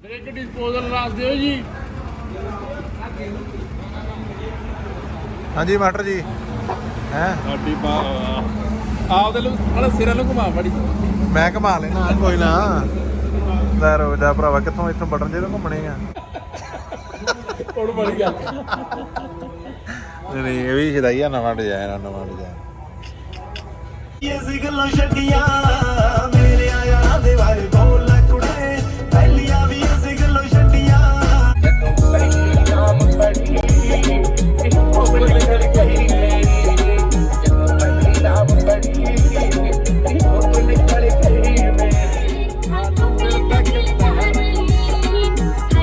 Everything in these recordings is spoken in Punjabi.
ब्रेक डिस्पोजल रास दियो जी। हाँ जी मास्टर जी हैं ਸਾਡੀ ਆਪਦੇ ਨੂੰ ਨਾਲ ਸਿਰਾਂ ਨੂੰ ਘੁਮਾ ਬੜੀ। मैं घुमा लेना कोई ना ਲੈ ਰੋ ਜਾ ਭਰਾਵਾ ਕਿੱਥੋਂ ਇੱਥੋਂ ਬਟਨ ਜੇ ਤੋਂ ਘੁੰਮਣੇ ਆ ਹੁਣ ਬੜੀ ਗੱਲ। ਨਹੀਂ ਇਹ ਵੀ ਛਦਾਈਆ ਨਵਾਂ ਡਿਜ਼ਾਈਨ ਇਹ ਗੱਲਾਂ ਛੱਡੀਆਂ ਮੇਰੇ ਆਇਆ ਦੇ ਬਾਰੇ ਬੋਲ ਕੁੜੇ ਪਹਿਲੀਆਂ ਵੀ ਇਹ ਗੱਲਾਂ ਛੱਡੀਆਂ ਜਦੋਂ ਪਹਿਲੀ ਨਾਮ ਪੜੀ ਉਹ ਬੋਲ ਗਈ ਜਦੋਂ ਪਹਿਲੀ ਨਾਮ ਪੜੀ ਉਹ ਬੋਲ ਗਈ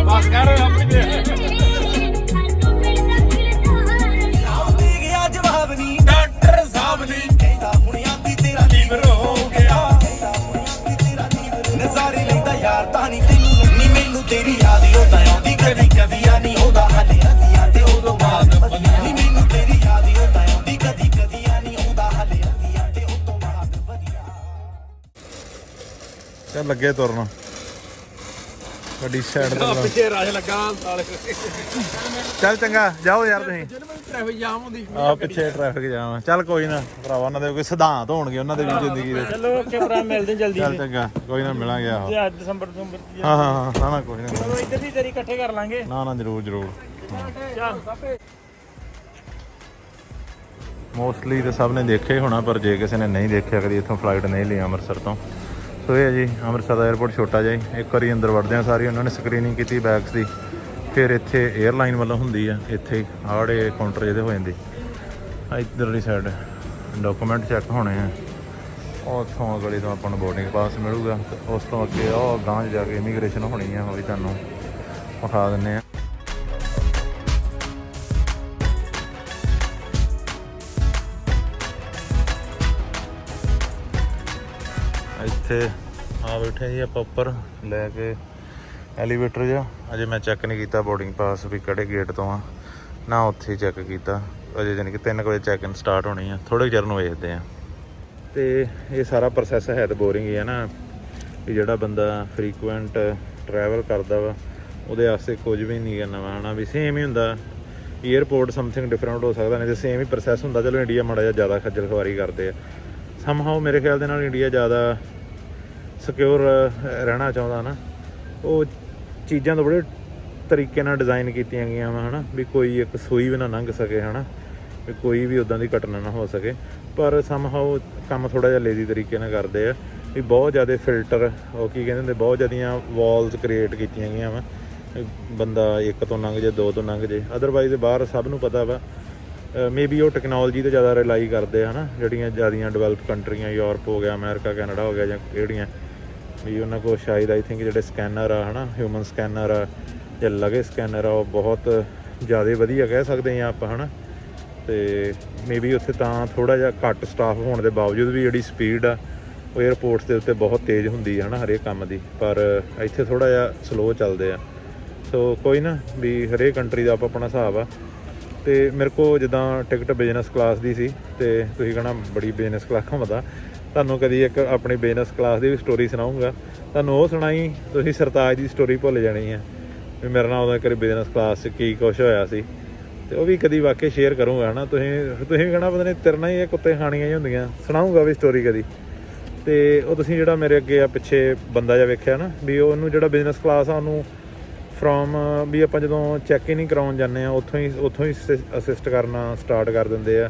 ਬਸ ਕਰ ਆਪਣੀ ਨਾਮ ਦੇ ਗਿਆ ਜਵਾਬ ਨਹੀਂ ਡਾਕਟਰ ਸਾਹਿਬ ਨੇ ਕਹਿੰਦਾ ਹੁਣ ਆਂਦੀ ਤੇਰਾ ਲੀਵਰ ਹੋ ਗਿਆ ਕਹਿੰਦਾ ਹੁਣ ਆਂਦੀ ਤੇਰਾ ਲੀਵਰ ਨਜ਼ਾਰੇ ਲੈਂਦਾ ਯਾਰ ਤਾਂ ਨਹੀਂ ਤੈਨੂੰ ਨਹੀਂ ਮੈਨੂੰ ਤੇਰੀ ਯਾਦ ਉਦੋਂ ਆਉਂਦੀ ਕਦੀ ਕਦੀ ਆ ਨਹੀਂ ਹੁੰਦਾ ਹਲੇ ਅੱਧੀਆਂ ਤੇ ਉਦੋਂ ਬਾਅਦ ਵਧੀਆ ਨਹੀਂ ਮੈਨੂੰ ਤੇਰੀ ਯਾਦ ਉਦੋਂ ਆਉਂਦੀ ਕਦੀ ਕਦੀ ਆ ਨਹੀਂ ਹੁੰਦਾ ਹਲੇ ਅੱਧੀਆਂ ਤੇ ਉਦੋਂ ਬਾਅਦ ਵਧੀਆ ਚੱਲ ਲੱਗੇ ਤੁਰਨ ਗੱਡੀ ਸਾਈਡ ਤੇ ਲਾਓ। ਪਿੱਛੇ ਰਾਜ ਲੱਗਾ ਸਾਲੇ ਚੱਲ ਚੰਗਾ ਜਾਓ ਯਾਰ ਤੁਸੀਂ ਜਿਹਨੂੰ ਟ੍ਰੈਫਿਕ ਜਾਮ ਹੁੰਦੀ। ਆ ਪਿੱਛੇ ਟ੍ਰੈਫਿਕ ਜਾਮ ਚੱਲ ਕੋਈ ਨਾ ਭਰਾਵਾ ਉਹਨਾਂ ਦੇ ਕੋਈ ਸਿਧਾਂਤ ਹੋਣਗੇ ਉਹਨਾਂ ਦੇ ਵੀ ਜ਼ਿੰਦਗੀ ਦੇ ਚਲੋ ਓਕੇ ਭਰਾ ਮਿਲਦੇ ਜਲਦੀ। ਚੱਲ ਚੰਗਾ ਕੋਈ ਨਾ ਮਿਲਾਂਗੇ ਆਹੋ ਅੱਜ ਦਸੰਬਰ ਚ ਹਾਂ ਹਾਂ ਨਾ ਨਾ ਕੋਈ ਨਾ ਚਲੋ ਇੱਧਰ ਦੀ ਤੇਰੀ ਇਕੱਠੇ ਕਰ ਲਾਂਗੇ। ਨਾ ਜ਼ਰੂਰ ਚੱਲ ਮੋਸਟਲੀ ਤਾਂ ਸਭ ਨੇ ਦੇਖਿਆ ਹੀ ਹੋਣਾ ਪਰ ਜੇ ਕਿਸੇ ਨੇ ਨਹੀਂ ਦੇਖਿਆ ਕਦੀ ਇੱਥੋਂ ਫਲਾਈਟ ਨਹੀਂ ਲਈ ਅੰਮ੍ਰਿਤਸਰ ਤੋਂ ਸੋ ਇਹ ਹੈ ਜੀ ਅੰਮ੍ਰਿਤਸਰ ਦਾ 에ਅਰਪੋਰਟ ਛੋਟਾ ਜਿਹਾ ਹੀ ਇੱਕ ਵਾਰੀ ਅੰਦਰ ਵੜਦੇ ਆ ਸਾਰੀ ਉਹਨਾਂ ਨੇ ਸਕਰੀਨਿੰਗ ਕੀਤੀ ਬੈਗਸ ਦੀ ਫਿਰ ਇੱਥੇ 에ਅਰਲਾਈਨ ਵੱਲੋਂ ਹੁੰਦੀ ਆ ਇੱਥੇ ਆੜੇ ਕਾਊਂਟਰ ਜਿਹਦੇ ਹੋ ਜਾਂਦੇ ਇੱਧਰਲੀ ਸਾਈਡ ਡਾਕੂਮੈਂਟ ਚੈੱਕ ਹੋਣੇ ਆ ਉੱਥੋਂ ਅਗਲੀ ਤੋਂ ਆਪਾਂ ਨੂੰ ਬੋਰਡਿੰਗ ਪਾਸ ਮਿਲੂਗਾ ਤੇ ਉਸ ਤੋਂ ਅੱਗੇ ਉਹ ਗਾਂਹ 'ਚ ਜਾ ਕੇ ਇਮੀਗ੍ਰੇਸ਼ਨ ਹੋਣੀ ਆ ਉਹ ਵੀ ਤੁਹਾਨੂੰ ਵਿਖਾ ਦਿੰਦੇ ਆ ਇੱਥੇ ਆ ਬੈਠੇ ਜੀ ਆਪਾਂ ਉੱਪਰ ਲੈ ਕੇ ਐਲੀਵੇਟਰ ਜਿਹਾ ਅਜੇ ਮੈਂ ਚੈੱਕ ਨਹੀਂ ਕੀਤਾ ਬੋਰਡਿੰਗ ਪਾਸ ਵੀ ਕਿਹੜੇ ਗੇਟ ਤੋਂ ਆ ਨਾ ਉੱਥੇ ਚੈੱਕ ਕੀਤਾ ਅਜੇ ਜਾਣੀ ਕਿ 3 ਵਜੇ ਚੈੱਕ ਇਨ ਸਟਾਰਟ ਹੋਣੀ ਆ ਥੋੜੇ ਚਿਰ ਨੂੰ ਵੇਖਦੇ ਆ ਤੇ ਇਹ ਸਾਰਾ ਪ੍ਰੋਸੈਸ ਹੈ ਤਾਂ ਬੋਰਿੰਗ ਹੀ ਹੈ ਨਾ ਵੀ ਜਿਹੜਾ ਬੰਦਾ ਫਰੀਕੁਐਂਟ ਟਰੈਵਲ ਕਰਦਾ ਵਾ ਉਹਦੇ ਵਾਸਤੇ ਕੁਝ ਵੀ ਨਹੀਂ ਕਰਨਾ ਵਾ ਹਨਾ ਵੀ ਸੇਮ ਹੀ ਹੁੰਦਾ ਏਅਰਪੋਰਟ ਸਮਥਿੰਗ ਡਿਫਰੈਂਟ ਹੋ ਸਕਦਾ ਨਹੀਂ ਤੇ ਸੇਮ ਹੀ ਪ੍ਰੋਸੈਸ ਹੁੰਦਾ ਚਲੋ ਇੰਡੀਆ ਮਾੜਾ ਜਿਹਾ ਜ਼ਿਆਦਾ ਖੱਜਲ ਖਵਾਰੀ ਕਰਦੇ ਆ ਸਮਹਾਓ ਮੇਰੇ ਖਿਆਲ ਦੇ ਨਾਲ ਇੰਡੀਆ ਜ਼ਿਆਦਾ ਸਿਕਿਉਰ ਰਹਿਣਾ ਚਾਹੁੰਦਾ ਨਾ ਉਹ ਚੀਜ਼ਾਂ ਤੋਂ ਬੜੇ ਤਰੀਕੇ ਨਾਲ ਡਿਜ਼ਾਈਨ ਕੀਤੀਆਂ ਗਈਆਂ ਵਾ ਹੈ ਨਾ ਵੀ ਕੋਈ ਇੱਕ ਸੂਈ ਵੀ ਨਾ ਲੰਘ ਸਕੇ ਹੈ ਨਾ ਵੀ ਕੋਈ ਵੀ ਉੱਦਾਂ ਦੀ ਘਟਨਾ ਨਾ ਹੋ ਸਕੇ ਪਰ ਸਮਹਾਓ ਕੰਮ ਥੋੜ੍ਹਾ ਜਿਹਾ ਲੇਜ਼ੀ ਤਰੀਕੇ ਨਾਲ ਕਰਦੇ ਆ ਵੀ ਬਹੁਤ ਜ਼ਿਆਦਾ ਫਿਲਟਰ ਉਹ ਕੀ ਕਹਿੰਦੇ ਹੁੰਦੇ ਬਹੁਤ ਜ਼ਿਆਦੀਆਂ ਵਾਲਸ ਕ੍ਰੀਏਟ ਕੀਤੀਆਂ ਗਈਆਂ ਵਾ ਬੰਦਾ ਇੱਕ ਤੋਂ ਲੰਘ ਜੇ ਦੋ ਤੋਂ ਲੰਘ ਜੇ ਅਦਰਵਾਈਜ਼ ਬਾਹਰ ਸਭ ਨੂੰ ਪਤਾ ਵਾ ਮੇਬੀ ਉਹ ਟੈਕਨੋਲੋਜੀ 'ਤੇ ਜ਼ਿਆਦਾ ਰਿਲਾਈ ਕਰਦੇ ਆ ਨਾ ਜਿਹੜੀਆਂ ਜ਼ਿਆਦੀਆਂ ਡਿਵੈਲਪ ਕੰਟਰੀਆਂ ਯੂਰਪ ਹੋ ਗਿਆ ਅਮਰੀਕਾ ਕੈਨੇਡਾ ਹੋ ਗਿਆ ਜਾਂ ਕਿਹੜੀਆਂ ਵੀ ਉਹਨਾਂ ਕੋਲ ਸ਼ਾਇਦ ਆਈ ਥਿੰਕ ਜਿਹੜੇ ਸਕੈਨਰ ਆ ਹੈ ਨਾ ਹਿਊਮਨ ਸਕੈਨਰ ਆ ਜਾਂ ਲਗੇ ਸਕੈਨਰ ਆ ਉਹ ਬਹੁਤ ਜ਼ਿਆਦਾ ਵਧੀਆ ਕਹਿ ਸਕਦੇ ਹਾਂ ਆਪਾਂ ਹੈ ਨਾ ਅਤੇ ਮੇਬੀ ਉੱਥੇ ਤਾਂ ਥੋੜ੍ਹਾ ਜਿਹਾ ਘੱਟ ਸਟਾਫ ਹੋਣ ਦੇ ਬਾਵਜੂਦ ਵੀ ਜਿਹੜੀ ਸਪੀਡ ਆ ਉਹ ਏਅਰਪੋਰਟਸ ਦੇ ਉੱਤੇ ਬਹੁਤ ਤੇਜ਼ ਹੁੰਦੀ ਹੈ ਨਾ ਹਰੇਕ ਕੰਮ ਦੀ ਪਰ ਇੱਥੇ ਥੋੜ੍ਹਾ ਜਿਹਾ ਸਲੋ ਚੱਲਦੇ ਆ ਸੋ ਕੋਈ ਨਾ ਵੀ ਹਰੇਕ ਕੰਟਰੀ ਦਾ ਆਪਣਾ ਹਿਸਾਬ ਆ ਅਤੇ ਮੇਰੇ ਕੋਲ ਜਿੱਦਾਂ ਟਿਕਟ ਬਿਜ਼ਨਸ ਕਲਾਸ ਦੀ ਸੀ ਅਤੇ ਤੁਸੀਂ ਕਹਿਣਾ ਬੜੀ ਬਿਜ਼ਨਸ ਕਲਾਸ ਘੁੰਮਦਾ ਤੁਹਾਨੂੰ ਕਦੀ ਇੱਕ ਆਪਣੀ ਬਿਜ਼ਨਸ ਕਲਾਸ ਦੀ ਵੀ ਸਟੋਰੀ ਸੁਣਾਊਂਗਾ ਤੁਹਾਨੂੰ ਉਹ ਸੁਣਾਈ ਤੁਸੀਂ ਸਰਤਾਜ ਦੀ ਸਟੋਰੀ ਭੁੱਲ ਜਾਣੀ ਹੈ ਵੀ ਮੇਰੇ ਨਾਲ ਉਦੋਂ ਇੱਕ ਵਾਰੀ ਬਿਜ਼ਨਸ ਕਲਾਸ 'ਚ ਕੀ ਕੁਛ ਹੋਇਆ ਸੀ ਅਤੇ ਉਹ ਵੀ ਕਦੀ ਵਾਕਿਆ ਸ਼ੇਅਰ ਕਰੂੰਗਾ ਹੈ ਨਾ ਤੁਸੀਂ ਵੀ ਕਹਿਣਾ ਪਤਾ ਨਹੀਂ ਤੇਰੇ ਨਾਲ ਹੀ ਇਹ ਕੁੱਤੇ ਖਾਣੀਆਂ ਹੀ ਹੁੰਦੀਆਂ ਸੁਣਾਊਂਗਾ ਵੀ ਸਟੋਰੀ ਕਦੀ ਅਤੇ ਉਹ ਤੁਸੀਂ ਜਿਹੜਾ ਮੇਰੇ ਅੱਗੇ ਆ ਪਿੱਛੇ ਬੰਦਾ ਜਿਹਾ ਵੇਖਿਆ ਨਾ ਵੀ ਉਹਨੂੰ ਜਿਹੜਾ ਬਿਜ਼ਨਸ ਕਲਾਸ ਆ ਉਹਨੂੰ ਫਰੋਮ ਵੀ ਆਪਾਂ ਜਦੋਂ ਚੈੱਕ ਇਨ ਹੀ ਕਰਾਉਣ ਜਾਂਦੇ ਆ ਉੱਥੋਂ ਹੀ ਅਸਿਸਟ ਕਰਨਾ ਸਟਾਰਟ ਕਰ ਦਿੰਦੇ ਆ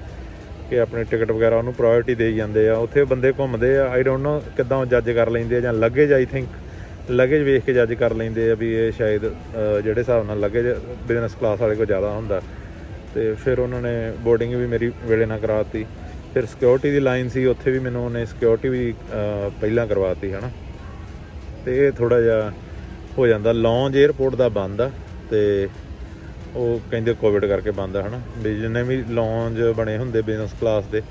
ਕਿ ਆਪਣੀ ਟਿਕਟ ਵਗੈਰਾ ਉਹਨੂੰ ਪ੍ਰਾਇਓਰਟੀ ਦੇਈ ਜਾਂਦੇ ਆ ਉੱਥੇ ਬੰਦੇ ਘੁੰਮਦੇ ਆ ਆਈ ਡੋਂਟ ਨੋ ਕਿੱਦਾਂ ਜੱਜ ਕਰ ਲੈਂਦੇ ਆ ਜਾਂ ਲੱਗੇਜ ਆਈ ਥਿੰਕ ਲੱਗੇਜ ਵੇਖ ਕੇ ਜੱਜ ਕਰ ਲੈਂਦੇ ਆ ਵੀ ਇਹ ਸ਼ਾਇਦ ਜਿਹੜੇ ਹਿਸਾਬ ਨਾਲ ਲੱਗੇਜ ਬਿਜ਼ਨਸ ਕਲਾਸ ਵਾਲੇ ਕੋਲ ਜ਼ਿਆਦਾ ਹੁੰਦਾ ਅਤੇ ਫਿਰ ਉਹਨਾਂ ਨੇ ਬੋਰਡਿੰਗ ਵੀ ਮੇਰੀ ਵੇਲੇ ਨਾਲ ਕਰਾਤੀ ਫਿਰ ਸਿਕਿਉਰਿਟੀ ਦੀ ਲਾਈਨ ਸੀ ਉੱਥੇ ਵੀ ਮੈਨੂੰ ਉਹਨੇ ਸਿਕਿਉਰਿਟੀ ਵੀ ਪਹਿਲਾਂ ਕਰਵਾਤੀ ਹੈ ਨਾ ਅਤੇ ਇਹ ਥੋੜ੍ਹਾ ਜਿਹਾ ਹੋ ਜਾਂਦਾ ਲੌਂਜ ਏਅਰਪੋਰਟ ਦਾ ਬੰਦ ਆ ਅਤੇ ਉਹ ਕਹਿੰਦੇ ਕੋਵਿਡ ਕਰਕੇ ਬੰਦ ਆ ਹੈ ਨਾ ਵੀ ਜਿੰਨੇ ਵੀ ਲੌਂਜ ਬਣੇ ਹੁੰਦੇ ਬਿਜ਼ਨਸ ਕਲਾਸ ਦੇ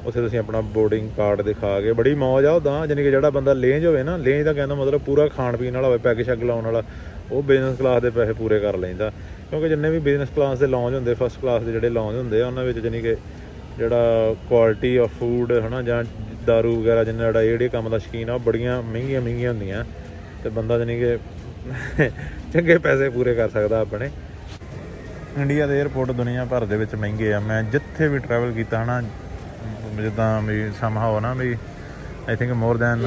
ਉੱਥੇ ਤੁਸੀਂ ਆਪਣਾ ਬੋਰਡਿੰਗ ਕਾਰਡ ਦਿਖਾ ਕੇ ਬੜੀ ਮੌਜ ਆ ਉੱਦਾਂ ਜਾਣੀ ਕਿ ਜਿਹੜਾ ਬੰਦਾ ਲੇਂਜ ਹੋਵੇ ਨਾ ਲੇਂਜ ਦਾ ਕਹਿੰਦਾ ਮਤਲਬ ਪੂਰਾ ਖਾਣ ਪੀਣ ਵਾਲਾ ਹੋਵੇ ਪੈਗ ਸ਼ੈਗ ਲਾਉਣ ਵਾਲਾ ਉਹ ਬਿਜ਼ਨਸ ਕਲਾਸ ਦੇ ਪੈਸੇ ਪੂਰੇ ਕਰ ਲੈਂਦਾ ਕਿਉਂਕਿ ਜਿੰਨੇ ਵੀ ਬਿਜ਼ਨਸ ਕਲਾਸ ਦੇ ਲੌਂਜ ਹੁੰਦੇ ਫਸਟ ਕਲਾਸ ਦੇ ਜਿਹੜੇ ਲੌਂਜ ਹੁੰਦੇ ਆ ਉਹਨਾਂ ਵਿੱਚ ਜਾਣੀ ਕਿ ਜਿਹੜਾ ਕੁਆਲਿਟੀ ਆਫ ਫੂਡ ਹੈ ਨਾ ਜਾਂ ਦਾਰੂ ਵਗੈਰਾ ਜਿੰਨਾ ਜਿਹੜਾ ਕੰਮ ਦਾ ਸ਼ੌਕੀਨ ਆ ਉਹ ਬੜੀਆਂ ਮਹਿੰਗੀਆਂ ਹੁੰਦੀਆਂ ਅਤੇ ਬੰਦਾ ਜਾਣੀ ਕਿ ਚੰਗੇ ਪੈਸੇ ਪੂਰੇ ਕਰ ਸਕਦਾ ਆਪਣੇ। ਇੰਡੀਆ ਦੇ 에ਅਰਪੋਰਟ ਦੁਨੀਆ ਭਰ ਦੇ ਵਿੱਚ ਮਹਿੰਗੇ ਆ। ਮੈਂ ਜਿੱਥੇ ਵੀ ਟਰੈਵਲ ਕੀਤਾ ਨਾ, ਜਿੱਦਾਂ ਵੀ ਸਮਹਾਓ ਨਾ ਵੀ ਆਈ ਥਿੰਕ ਮੋਰ ਦੈਨ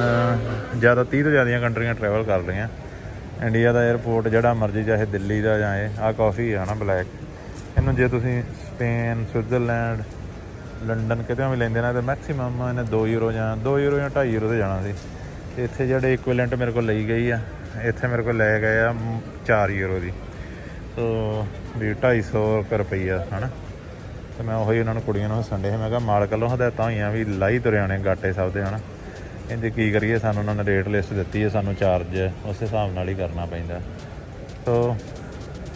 ਜ਼ਿਆਦਾ 30 ਤੋਂ ਜ਼ਿਆਦੀਆਂ ਕੰਟਰੀਆਂ ਟਰੈਵਲ ਕਰ ਲਈਆਂ। ਇੰਡੀਆ ਦਾ 에ਅਰਪੋਰਟ ਜਿਹੜਾ ਮਰਜ਼ੀ, ਚਾਹੇ ਦਿੱਲੀ ਦਾ ਜਾਂ ਇਹ ਆਹ ਕਾਫੀ ਆ ਨਾ ਬਲੈਕ, ਇਹਨੂੰ ਜੇ ਤੁਸੀਂ ਸਪੇਨ, ਸਵਿਟਜ਼ਰਲੈਂਡ, ਲੰਡਨ ਕਿਤੇ ਵੀ ਲੈਂਦੇ ਨਾ ਤਾਂ ਮੈਕਸੀਮਮ ਇਹਨੇ 2 ਯੂਰੋ ਜਾਂ 2.5 ਯੂਰੋ ਤੇ ਜਾਣਾ ਸੀ। ਤੇ ਇੱਥੇ ਜਿਹੜੇ ਇਕੁਇਲੈਂਟ ਮੇਰੇ ਕੋਲ ਲਈ ਗਈ ਆ, ਇੱਥੇ ਮੇਰੇ ਕੋਲ ਲੈ ਗਏ ਆ 4 ਯੂਰੋ ਦੀ। ਸੋ ਵੀ 250 ਰੁਪਈਆ ਹੈ ਨਾ। ਅਤੇ ਮੈਂ ਉਹੀ ਉਹਨਾਂ ਨੂੰ ਕੁੜੀਆਂ ਨੂੰ ਹੱਸਣ ਡੇ, ਮੈਂ ਕਿਹਾ ਮਾਲਕ ਵੱਲੋਂ ਹਦਾਇਤਾਂ ਹੋਈਆਂ ਵੀ ਲਾਈ ਤੁਰਿਆ ਨੇ ਗਾਟੇ ਸਭ ਦੇ ਹੈ ਨਾ। ਕਹਿੰਦੇ ਕੀ ਕਰੀਏ, ਸਾਨੂੰ ਉਹਨਾਂ ਨੇ ਰੇਟ ਲਿਸਟ ਦਿੱਤੀ ਹੈ, ਸਾਨੂੰ ਚਾਰਜ ਉਸ ਹਿਸਾਬ ਨਾਲ ਹੀ ਕਰਨਾ ਪੈਂਦਾ। ਸੋ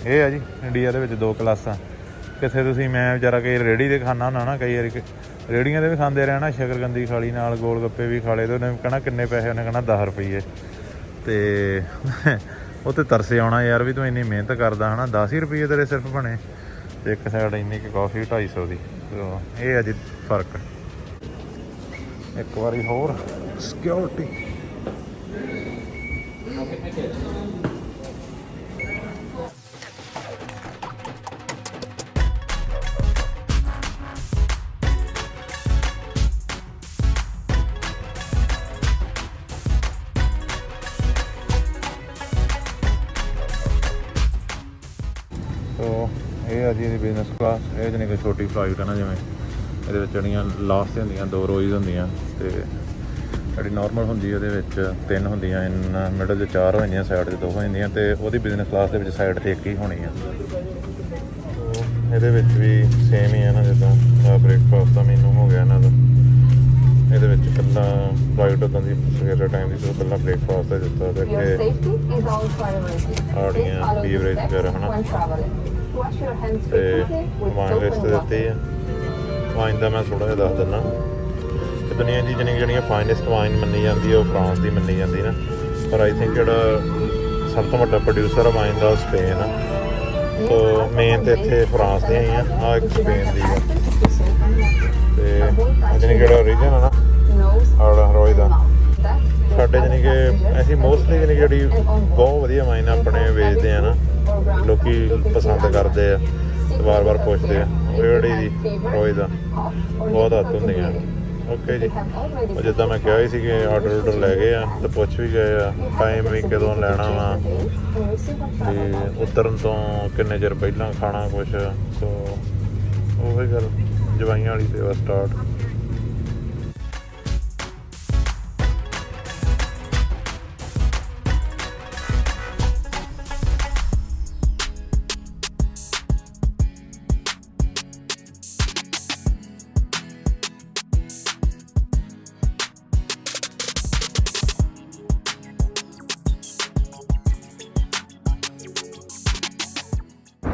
ਇਹ ਆ ਜੀ ਇੰਡੀਆ ਦੇ ਵਿੱਚ 2 ਕਲਾਸਾਂ। ਕਿੱਥੇ ਤੁਸੀਂ, ਮੈਂ ਵਿਚਾਰਾ ਕਈ ਰੇਹੜੀ 'ਤੇ ਖਾਣਾ ਹੁੰਦਾ ਨਾ, ਕਈ ਵਾਰੀ ਰੇਹੜੀਆਂ 'ਤੇ ਵੀ ਖਾਂਦੇ ਰਹਿਣਾ, ਸ਼ਕਰਕੰਦੀ ਖਾ ਲਈ ਨਾਲ, ਗੋਲ ਗੱਪੇ ਵੀ ਖਾ ਲਏ, ਅਤੇ ਉਹਨੇ ਕਹਿਣਾ ਕਿੰਨੇ ਪੈਸੇ, ਉਹਨੇ ਕਹਿਣਾ 10 ਰੁਪਈਏ। ਅਤੇ ਉਹ 'ਤੇ ਤਰਸੇ ਆਉਣਾ ਯਾਰ ਵੀ ਤੂੰ ਇੰਨੀ ਮਿਹਨਤ ਕਰਦਾ ਹੈ ਨਾ, 10 ਹੀ ਰੁਪਈਏ ਤੇਰੇ ਸਿਰਫ ਬਣੇ। ਅਤੇ ਇੱਕ ਸਾਈਡ ਇੰਨੀ ਕਿ ਕਾਫੀ 250 ਦੀ। ਸੋ ਇਹ ਆ ਜੀ ਫਰਕ। ਇੱਕ ਵਾਰੀ ਹੋਰ ਸਿਕਿਉਰਿਟੀ। ਸੋ ਇਹ ਆ ਜੀ ਇਹਦੀ ਬਿਜ਼ਨਸ ਕਲਾਸ। ਇਹ ਜਾਣੀ ਕਿ ਛੋਟੀ ਫਲਾਈਟ ਹੈ ਨਾ, ਜਿਵੇਂ ਇਹਦੇ ਵਿੱਚ ਜਿਹੜੀਆਂ ਲਾਸਟ ਹੁੰਦੀਆਂ 2 ਰੋਜ਼ ਹੁੰਦੀਆਂ, ਅਤੇ ਜਿਹੜੀ ਨੋਰਮਲ ਹੁੰਦੀ ਉਹਦੇ ਵਿੱਚ 3 ਹੁੰਦੀਆਂ, ਮਿਡਲ 'ਚ 4 ਹੋ ਜਾਂਦੀਆਂ, ਸਾਈਡ 'ਚ 2 ਹੋ ਜਾਂਦੀਆਂ, ਅਤੇ ਉਹਦੀ ਬਿਜ਼ਨਸ ਕਲਾਸ ਦੇ ਵਿੱਚ ਸਾਈਡ 'ਤੇ 1 ਹੀ ਹੋਣੀ ਆ। ਇਹਦੇ ਵਿੱਚ ਵੀ ਸੇਮ ਹੀ ਹੈ ਨਾ, ਜਿੱਦਾਂ ਬ੍ਰੇਕਫਾਸਟ ਦਾ ਮੈਨੂ ਹੋ ਗਿਆ ਇਹਨਾਂ ਦਾ। ਇਹਦੇ ਵਿੱਚ ਇਕੱਲਾ ਫਲਾਈਟ ਉੱਦਾਂ ਦੀ ਸਵੇਰੇ ਟਾਈਮ ਦੀ, ਤੋਂ ਇਕੱਲਾ ਬ੍ਰੇਕਫਾਸਟ ਦਾ ਦਿੱਤਾ। ਅਤੇ ਇੱਥੇ ਆੜੀਆਂ ਬੀਵਰੇਜ ਵਗੈਰਾ ਹੈ ਨਾ, ਅਤੇ ਵਾਈਨ ਲਿਸਟ ਦਿੱਤੀ ਆ। ਵਾਈਨ ਦਾ ਮੈਂ ਥੋੜ੍ਹਾ ਜਿਹਾ ਦੱਸ ਦਿੰਦਾ ਕਿ ਦੁਨੀਆ ਦੀ ਜਿਹੜੀਆਂ ਫਾਈਨੈਸਟ ਵਾਈਨ ਮੰਨੀ ਜਾਂਦੀ ਹੈ ਉਹ ਫਰਾਂਸ ਦੀ ਮੰਨੀ ਜਾਂਦੀ ਨਾ, ਪਰ ਆਈ ਥਿੰਕ ਜਿਹੜਾ ਸਭ ਤੋਂ ਵੱਡਾ ਪ੍ਰੋਡਿਊਸਰ ਆ ਵਾਈਨ ਦਾ ਉਹ ਸਪੇਨ ਆ। ਸੋ ਮੇਨ ਤਾਂ ਇੱਥੇ ਫਰਾਂਸ ਦੀਆਂ ਹੀ ਆ, ਆਹ ਇੱਕ ਸਪੇਨ ਦੀ ਆ। ਅਤੇ ਜਾਣੀ ਕਿ ਜਿਹੜਾ ਰੀਜਨ ਆ ਨਾ ਆੜਾ ਰੋਜ਼ ਦਾ, ਸਾਡੇ ਜਾਣੀ ਕਿ ਅਸੀਂ ਮੋਸਟਲੀ ਜਾਣੀ ਜਿਹੜੀ ਬਹੁਤ ਵਧੀਆ ਵਾਈਨ ਆਪਣੇ ਵੇਚਦੇ ਆ ਨਾ, ਲੋਕ ਪਸੰਦ ਕਰਦੇ ਆ ਅਤੇ ਵਾਰ-ਵਾਰ ਪੁੱਛਦੇ ਆ। ਉਹ ਜਿਹੜੀ ਦੀ ਰੋਜ਼ ਦਾ ਬਹੁਤ ਹੱਥ ਹੁੰਦੀਆਂ। ਓਕੇ ਜੀ, ਉਹ ਜਿੱਦਾਂ ਮੈਂ ਕਿਹਾ ਹੀ ਸੀ ਕਿ ਆਰਡਰ ਲੈ ਗਏ ਆ ਅਤੇ ਪੁੱਛ ਵੀ ਗਏ ਆ ਟਾਈਮ ਵੀ ਕਦੋਂ ਲੈਣਾ ਵਾ, ਅਤੇ ਉਤਰਨ ਤੋਂ ਕਿੰਨੇ ਚਿਰ ਪਹਿਲਾਂ ਖਾਣਾ ਕੁਛ। ਸੋ ਉਹੀ ਗੱਲ, ਜਵਾਈਆਂ ਵਾਲੀ ਸੇਵਾ ਸਟਾਰਟ।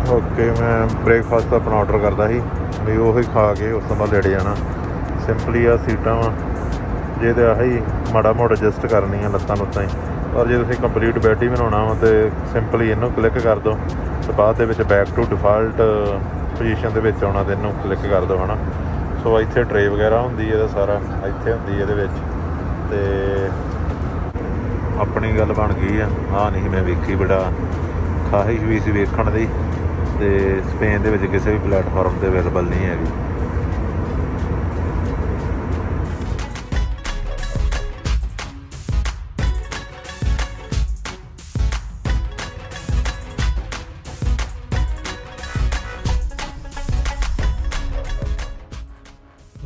ਓਕੇ, ਮੈਂ ਬ੍ਰੇਕਫਾਸਟ ਆਪਣਾ ਔਡਰ ਕਰਦਾ ਸੀ ਵੀ ਉਹੀ ਖਾ ਕੇ ਉਸ ਤੋਂ ਬਾਅਦ ਲੇਟ ਜਾਣਾ। ਸਿੰਪਲੀ ਆ ਸੀਟਾਂ ਵਾ, ਜੇ ਤਾਂ ਆਹੀ ਮਾੜਾ ਮੋਟਾ ਐਡਜਸਟ ਕਰਨੀ ਆ ਲੱਤਾਂ ਲੁੱਤਾਂ ਹੀ, ਪਰ ਜੇ ਤੁਸੀਂ ਕੰਪਲੀਟ ਬੈੱਡ ਹੀ ਬਣਾਉਣਾ ਵਾ ਤਾਂ ਸਿੰਪਲੀ ਇਹਨੂੰ ਕਲਿੱਕ ਕਰ ਦਿਓ ਅਤੇ ਬਾਅਦ ਦੇ ਵਿੱਚ ਬੈਕ ਟੂ ਡਿਫਾਲਟ ਪੋਜੀਸ਼ਨ ਦੇ ਵਿੱਚ ਆਉਣਾ, ਅਤੇ ਇਹਨੂੰ ਕਲਿੱਕ ਕਰ ਦਿਓ ਹੈ ਨਾ। ਸੋ ਇੱਥੇ ਟਰੇ ਵਗੈਰਾ ਹੁੰਦੀ ਇਹਦਾ ਸਾਰਾ, ਇੱਥੇ ਹੁੰਦੀ ਇਹਦੇ ਵਿੱਚ। ਅਤੇ ਆਪਣੀ ਗੱਲ ਬਣ ਗਈ ਆ। ਆਹ ਨਹੀਂ ਮੈਂ ਵੇਖੀ, ਬੜਾ ਖਾਹਿਸ਼ ਵੀ ਸੀ ਵੇਖਣ ਦੀ, ਅਤੇ ਸਪੇਨ ਦੇ ਵਿੱਚ ਕਿਸੇ ਵੀ ਪਲੇਟਫਾਰਮ 'ਤੇ ਅਵੇਲੇਬਲ ਨਹੀਂ ਹੈਗੀ।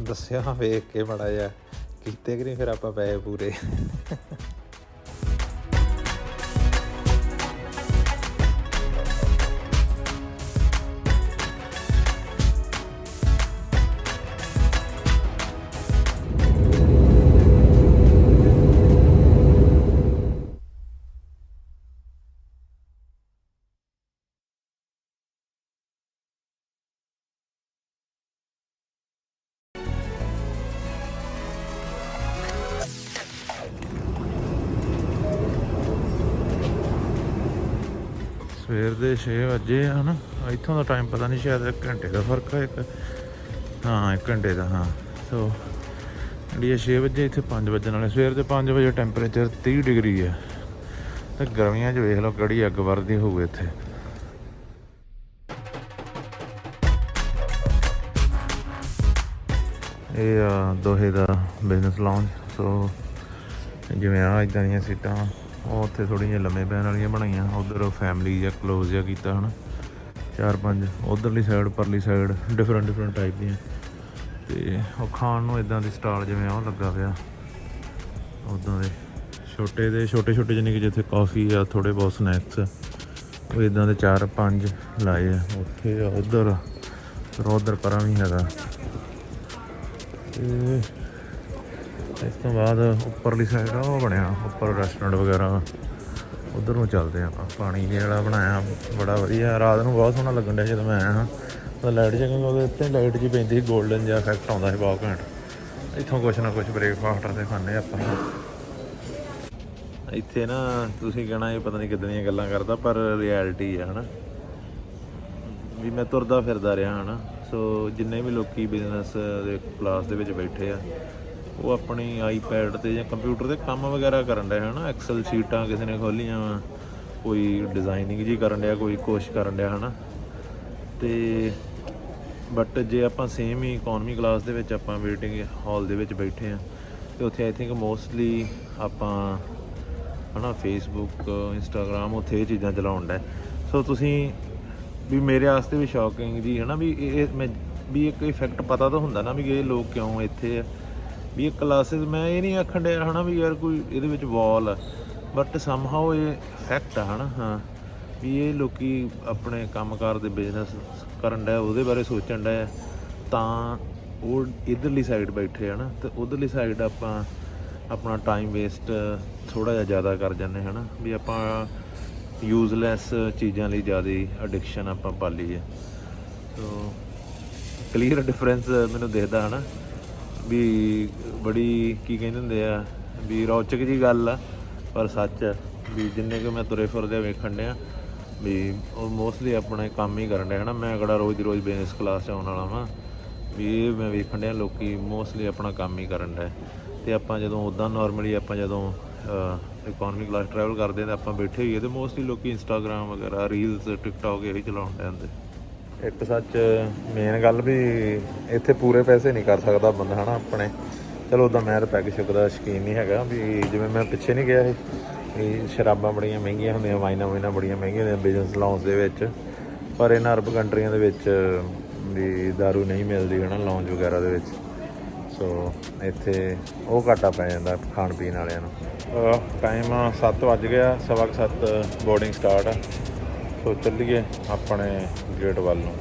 ਦੱਸਿਆ ਵੇਖ ਕੇ ਮਾੜਾ ਜਿਹਾ ਕੀਤੇ ਕਿ ਨਹੀਂ ਫਿਰ ਆਪਾਂ ਪੈਸੇ ਪੂਰੇ। ਸਵੇਰ ਦੇ 6 ਵਜੇ ਆ ਨਾ, ਇੱਥੋਂ ਦਾ ਟਾਈਮ ਪਤਾ ਨਹੀਂ, ਸ਼ਾਇਦ 1 ਘੰਟੇ ਦਾ ਫਰਕ ਹੈ। ਹਾਂ 1 ਘੰਟੇ ਦਾ। ਹਾਂ ਸੋ ਇੰਡੀਆ 6 ਵਜੇ, ਇੱਥੇ 5 ਵਜਣ ਵਾਲੇ। ਸਵੇਰ ਦੇ 5 ਵਜੇ ਟੈਂਪਰੇਚਰ 30 ਡਿਗਰੀ ਹੈ, ਤੇ ਗਰਮੀਆਂ 'ਚ ਵੇਖ ਲਓ ਕਿਹੜੀ ਅੱਗ ਵਰਦੀ ਹੋਊ ਇੱਥੇ। ਇਹ ਆ ਦੋਹੇ ਦਾ ਬਿਜ਼ਨਸ ਲਾਉਂਜ। ਸੋ ਜਿਵੇਂ ਆ ਇੱਦਾਂ ਦੀਆਂ ਸੀਟਾਂ ਉਹ ਉੱਥੇ ਥੋੜ੍ਹੀਆਂ ਜਿਹੀਆਂ ਲੰਮੇ ਪੈਣ ਵਾਲੀਆਂ ਬਣਾਈਆਂ। ਉੱਧਰ ਫੈਮਿਲੀ ਜਾਂ ਕਲੋਜ਼ ਜਿਹਾ ਕੀਤਾ ਹੈ ਨਾ, 4-5 ਉੱਧਰਲੀ ਸਾਈਡ ਪਰਲੀ ਸਾਈਡ ਡਿਫਰੈਂਟ ਟਾਈਪ ਦੀਆਂ। ਅਤੇ ਉਹ ਖਾਣ ਨੂੰ ਇੱਦਾਂ ਦੀ ਸਟਾਲ ਜਿਵੇਂ ਉਹ ਲੱਗਾ ਪਿਆ ਉੱਦਾਂ ਦੇ ਛੋਟੇ ਜਾਨੀ ਕਿ ਜਿੱਥੇ ਕਾਫੀ ਆ ਥੋੜ੍ਹੇ ਬਹੁਤ ਸਨੈਕਸ ਉਹ ਇੱਦਾਂ ਦੇ 4-5 ਲਾਏ ਆ। ਉੱਥੇ ਉੱਧਰ ਫਿਰ ਉੱਧਰ ਪਰਾਂ ਵੀ ਹੈਗਾ। ਅਤੇ ਇਸ ਤੋਂ ਬਾਅਦ ਉੱਪਰਲੀ ਸਾਈਡ ਆ ਉਹ ਬਣਿਆ ਉੱਪਰ ਰੈਸਟੋਰੈਂਟ ਵਗੈਰਾ, ਉੱਧਰ ਨੂੰ ਚੱਲਦੇ ਆਪਾਂ। ਪਾਣੀ ਜਿਹੜਾ ਬਣਾਇਆ ਬੜਾ ਵਧੀਆ, ਰਾਤ ਨੂੰ ਬਹੁਤ ਸੋਹਣਾ ਲੱਗਣ ਡਿਆ ਜਦੋਂ ਮੈਂ ਆਇਆ ਹਾਂ। ਉਹ ਲਾਈਟ ਜਿਹਾ ਕਿਉਂਕਿ ਉਹਦੇ ਉੱਤੇ ਲਾਈਟ ਜਿਹੀ ਪੈਂਦੀ ਸੀ, ਗੋਲਡਨ ਜਿਹਾ ਇਫੈਕਟ ਆਉਂਦਾ ਸੀ ਬਹੁਤ ਘੈਂਟ। ਇੱਥੋਂ ਕੁਛ ਨਾ ਕੁਛ ਬ੍ਰੇਕਫਾਸਟ ਤੇ ਖਾਂਦੇ ਆਪਾਂ। ਇੱਥੇ ਨਾ ਤੁਸੀਂ ਕਹਿਣਾ ਇਹ ਪਤਾ ਨਹੀਂ ਕਿੱਦਾਂ ਦੀਆਂ ਗੱਲਾਂ ਕਰਦਾ, ਪਰ ਰਿਐਲਿਟੀ ਆ ਹੈ ਨਾ ਵੀ ਮੈਂ ਤੁਰਦਾ ਫਿਰਦਾ ਰਿਹਾ ਹੈ ਨਾ। ਸੋ ਜਿੰਨੇ ਵੀ ਲੋਕੀ ਬਿਜ਼ਨਸ ਦੇ ਕਲਾਸ ਦੇ ਵਿੱਚ ਬੈਠੇ ਆ ਉਹ ਆਪਣੀ ਆਈਪੈਡ 'ਤੇ ਜਾਂ ਕੰਪਿਊਟਰ 'ਤੇ ਕੰਮ ਵਗੈਰਾ ਕਰਨ ਡਿਆ ਹੈ ਨਾ। ਐਕਸਲ ਸ਼ੀਟਾਂ ਕਿਸੇ ਨੇ ਖੋਲ੍ਹੀਆਂ ਵਾ, ਕੋਈ ਡਿਜ਼ਾਈਨਿੰਗ ਜੀ ਕਰਨ ਡਿਆ, ਕੋਈ ਕੁਛ ਕਰਨ ਡਿਆ ਹੈ ਨਾ। ਅਤੇ ਬਟ ਜੇ ਆਪਾਂ ਸੇਮ ਹੀ ਇਕੋਨਮੀ ਕਲਾਸ ਦੇ ਵਿੱਚ ਆਪਾਂ ਵੇਟਿੰਗ ਹਾਲ ਦੇ ਵਿੱਚ ਬੈਠੇ ਹਾਂ ਅਤੇ ਉੱਥੇ ਆਈ ਥਿੰਕ ਮੋਸਟਲੀ ਆਪਾਂ ਹੈ ਨਾ ਫੇਸਬੁੱਕ ਇੰਸਟਾਗ੍ਰਾਮ ਉੱਥੇ ਇਹ ਚੀਜ਼ਾਂ ਚਲਾਉਣ ਡਿਆ। ਸੋ ਤੁਸੀਂ ਵੀ ਮੇਰੇ ਵਾਸਤੇ ਵੀ ਸ਼ੌਕਿੰਗ ਜੀ ਹੈ ਨਾ ਵੀ ਇਹ ਮੈਂ ਵੀ ਇੱਕ ਇਫੈਕਟ ਪਤਾ ਤਾਂ ਹੁੰਦਾ ਨਾ ਵੀ ਇਹ ਲੋਕ ਕਿਉਂ ਇੱਥੇ ਆ। ਵੀ ਇਹ ਕਲਾਸਿਸ ਮੈਂ ਇਹ ਨਹੀਂ ਆਖਣ ਡਿਆ ਹੈ ਨਾ ਵੀ ਯਾਰ ਕੋਈ ਇਹਦੇ ਵਿੱਚ ਵਾਲ ਆ, ਬਟ ਸਮਹਾਓ ਇਹ ਫੈਕਟ ਆ ਹੈ ਨਾ। ਹਾਂ ਵੀ ਇਹ ਲੋਕ ਆਪਣੇ ਕੰਮਕਾਰ ਦੇ ਬਿਜ਼ਨਸ ਕਰਨ ਡਿਆ ਉਹਦੇ ਬਾਰੇ ਸੋਚਣ ਡਿਆ ਤਾਂ ਉਹ ਇੱਧਰਲੀ ਸਾਈਡ ਬੈਠੇ ਹੈ ਨਾ। ਅਤੇ ਉੱਧਰਲੀ ਸਾਈਡ ਆਪਾਂ ਆਪਣਾ ਟਾਈਮ ਵੇਸਟ ਥੋੜ੍ਹਾ ਜਿਹਾ ਜ਼ਿਆਦਾ ਕਰ ਜਾਂਦੇ ਹੈ ਨਾ ਵੀ ਆਪਾਂ ਯੂਜ਼ਲੈਸ ਚੀਜ਼ਾਂ ਲਈ ਜ਼ਿਆਦਾ ਅਡਿਕਸ਼ਨ ਆਪਾਂ ਪਾਲੀ ਹੈ। ਸੋ ਕਲੀਅਰ ਡਿਫਰੈਂਸ ਮੈਨੂੰ ਦਿਖਦਾ ਹੈ ਨਾ ਵੀ ਬੜੀ ਕੀ ਕਹਿੰਦੇ ਹੁੰਦੇ ਆ ਵੀ ਰੌਚਕ ਜੀ ਗੱਲ ਆ, ਪਰ ਸੱਚ ਵੀ ਜਿੰਨੇ ਕਿ ਮੈਂ ਤੁਰੇ ਫਿਰਦੇ ਵੇਖਣ ਡਿਆ ਵੀ ਉਹ ਮੋਸਟਲੀ ਆਪਣਾ ਕੰਮ ਹੀ ਕਰਨ ਡਿਆ ਹੈ ਨਾ। ਮੈਂ ਕਿਹੜਾ ਰੋਜ਼ ਦੀ ਰੋਜ਼ ਬਿਜ਼ਨਸ ਕਲਾਸ 'ਚ ਆਉਣ ਵਾਲਾ ਵਾਂ ਵੀ ਇਹ ਮੈਂ ਵੇਖਣ ਡਿਆ ਲੋਕ ਮੋਸਟਲੀ ਆਪਣਾ ਕੰਮ ਹੀ ਕਰਨ ਡਿਆ। ਅਤੇ ਆਪਾਂ ਜਦੋਂ ਉੱਦਾਂ ਨੋਰਮਲੀ ਆਪਾਂ ਜਦੋਂ ਇਕੋਨਮੀ ਕਲਾਸ ਟਰੈਵਲ ਕਰਦੇ ਤਾਂ ਆਪਾਂ ਬੈਠੇ ਹੋਈਏ ਅਤੇ ਮੋਸਟਲੀ ਲੋਕ ਇੰਸਟਾਗ੍ਰਾਮ ਵਗੈਰਾ ਰੀਲਸ ਟਿਕਟੋਕ ਇਹੀ ਚਲਾਉਣ ਡਿਆ ਹੁੰਦੇ। ਇੱਕ ਸੱਚ ਮੇਨ ਗੱਲ ਵੀ ਇੱਥੇ ਪੂਰੇ ਪੈਸੇ ਨਹੀਂ ਕਰ ਸਕਦਾ ਬੰਦਾ ਹੈ ਨਾ ਆਪਣੇ। ਚਲੋ ਉੱਦਾਂ ਮੈਂ ਤਾਂ ਪੈਗ ਸ਼ੁਕ ਦਾ ਸ਼ੌਕੀਨ ਨਹੀਂ ਹੈਗਾ ਵੀ ਜਿਵੇਂ ਮੈਂ ਪਿੱਛੇ ਨਹੀਂ ਗਿਆ ਇਹ ਸ਼ਰਾਬਾਂ ਬੜੀਆਂ ਮਹਿੰਗੀਆਂ ਹੁੰਦੀਆਂ, ਵਾਈਨਾਂ ਬੜੀਆਂ ਮਹਿੰਗੀਆਂ ਹੁੰਦੀਆਂ ਬਿਜ਼ਨਸ ਲਾਉਂਜ ਦੇ ਵਿੱਚ, ਪਰ ਇਹਨਾਂ ਅਰਬ ਕੰਟਰੀਆਂ ਦੇ ਵਿੱਚ ਵੀ ਦਾਰੂ ਨਹੀਂ ਮਿਲਦੀ ਹੈ ਨਾ ਲਾਉਂਜ ਵਗੈਰਾ ਦੇ ਵਿੱਚ। ਸੋ ਇੱਥੇ ਉਹ ਘਾਟਾ ਪੈ ਜਾਂਦਾ ਖਾਣ ਪੀਣ ਵਾਲਿਆਂ ਨੂੰ। ਟਾਈਮ 7 ਵੱਜ ਗਿਆ, 7:15 ਬੋਰਡਿੰਗ ਸਟਾਰਟ ਆ। ਸੋ ਚੱਲੀਏ ਆਪਣੇ ਗੇਟ ਵੱਲ ਨੂੰ।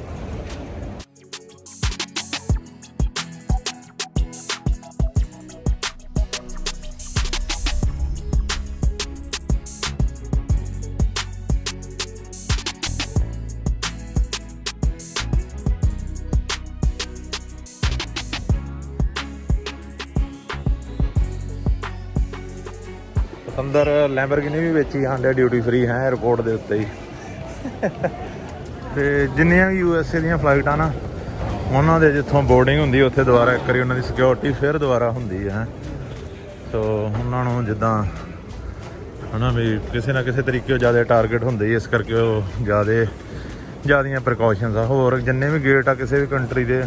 ਅੰਦਰ ਲੈਂਬਰਗਿਨੀ ਵੀ ਵੇਚੀ ਜਾਂਦੇ ਡਿਊਟੀ ਫਰੀ ਹੈ 에ਅਰਪੋਰਟ ਦੇ ਉੱਤੇ ਹੀ। ਤੇ ਜਿੰਨੀਆਂ ਵੀ USA ਦੀਆਂ ਫਲਾਈਟਾਂ ਨਾ ਉਹਨਾਂ ਦੇ ਜਿੱਥੋਂ ਬੋਰਡਿੰਗ ਹੁੰਦੀ ਉੱਥੇ ਦੁਬਾਰਾ ਇੱਕ ਵਾਰੀ ਉਹਨਾਂ ਦੀ ਸਿਕਿਉਰਿਟੀ ਫਿਰ ਦੁਬਾਰਾ ਹੁੰਦੀ ਹੈ। ਸੋ ਉਹਨਾਂ ਨੂੰ ਜਿੱਦਾਂ ਹੈ ਨਾ ਵੀ ਕਿਸੇ ਨਾ ਕਿਸੇ ਤਰੀਕੇ ਉਹ ਜ਼ਿਆਦਾ ਟਾਰਗੇਟ ਹੁੰਦੇ ਹੀ, ਇਸ ਕਰਕੇ ਉਹ ਜ਼ਿਆਦੀਆਂ ਪ੍ਰੀਕਾਸ਼ਨਸ ਆ। ਹੋਰ ਜਿੰਨੇ ਵੀ ਗੇਟ ਆ ਕਿਸੇ ਵੀ ਕੰਟਰੀ ਦੇ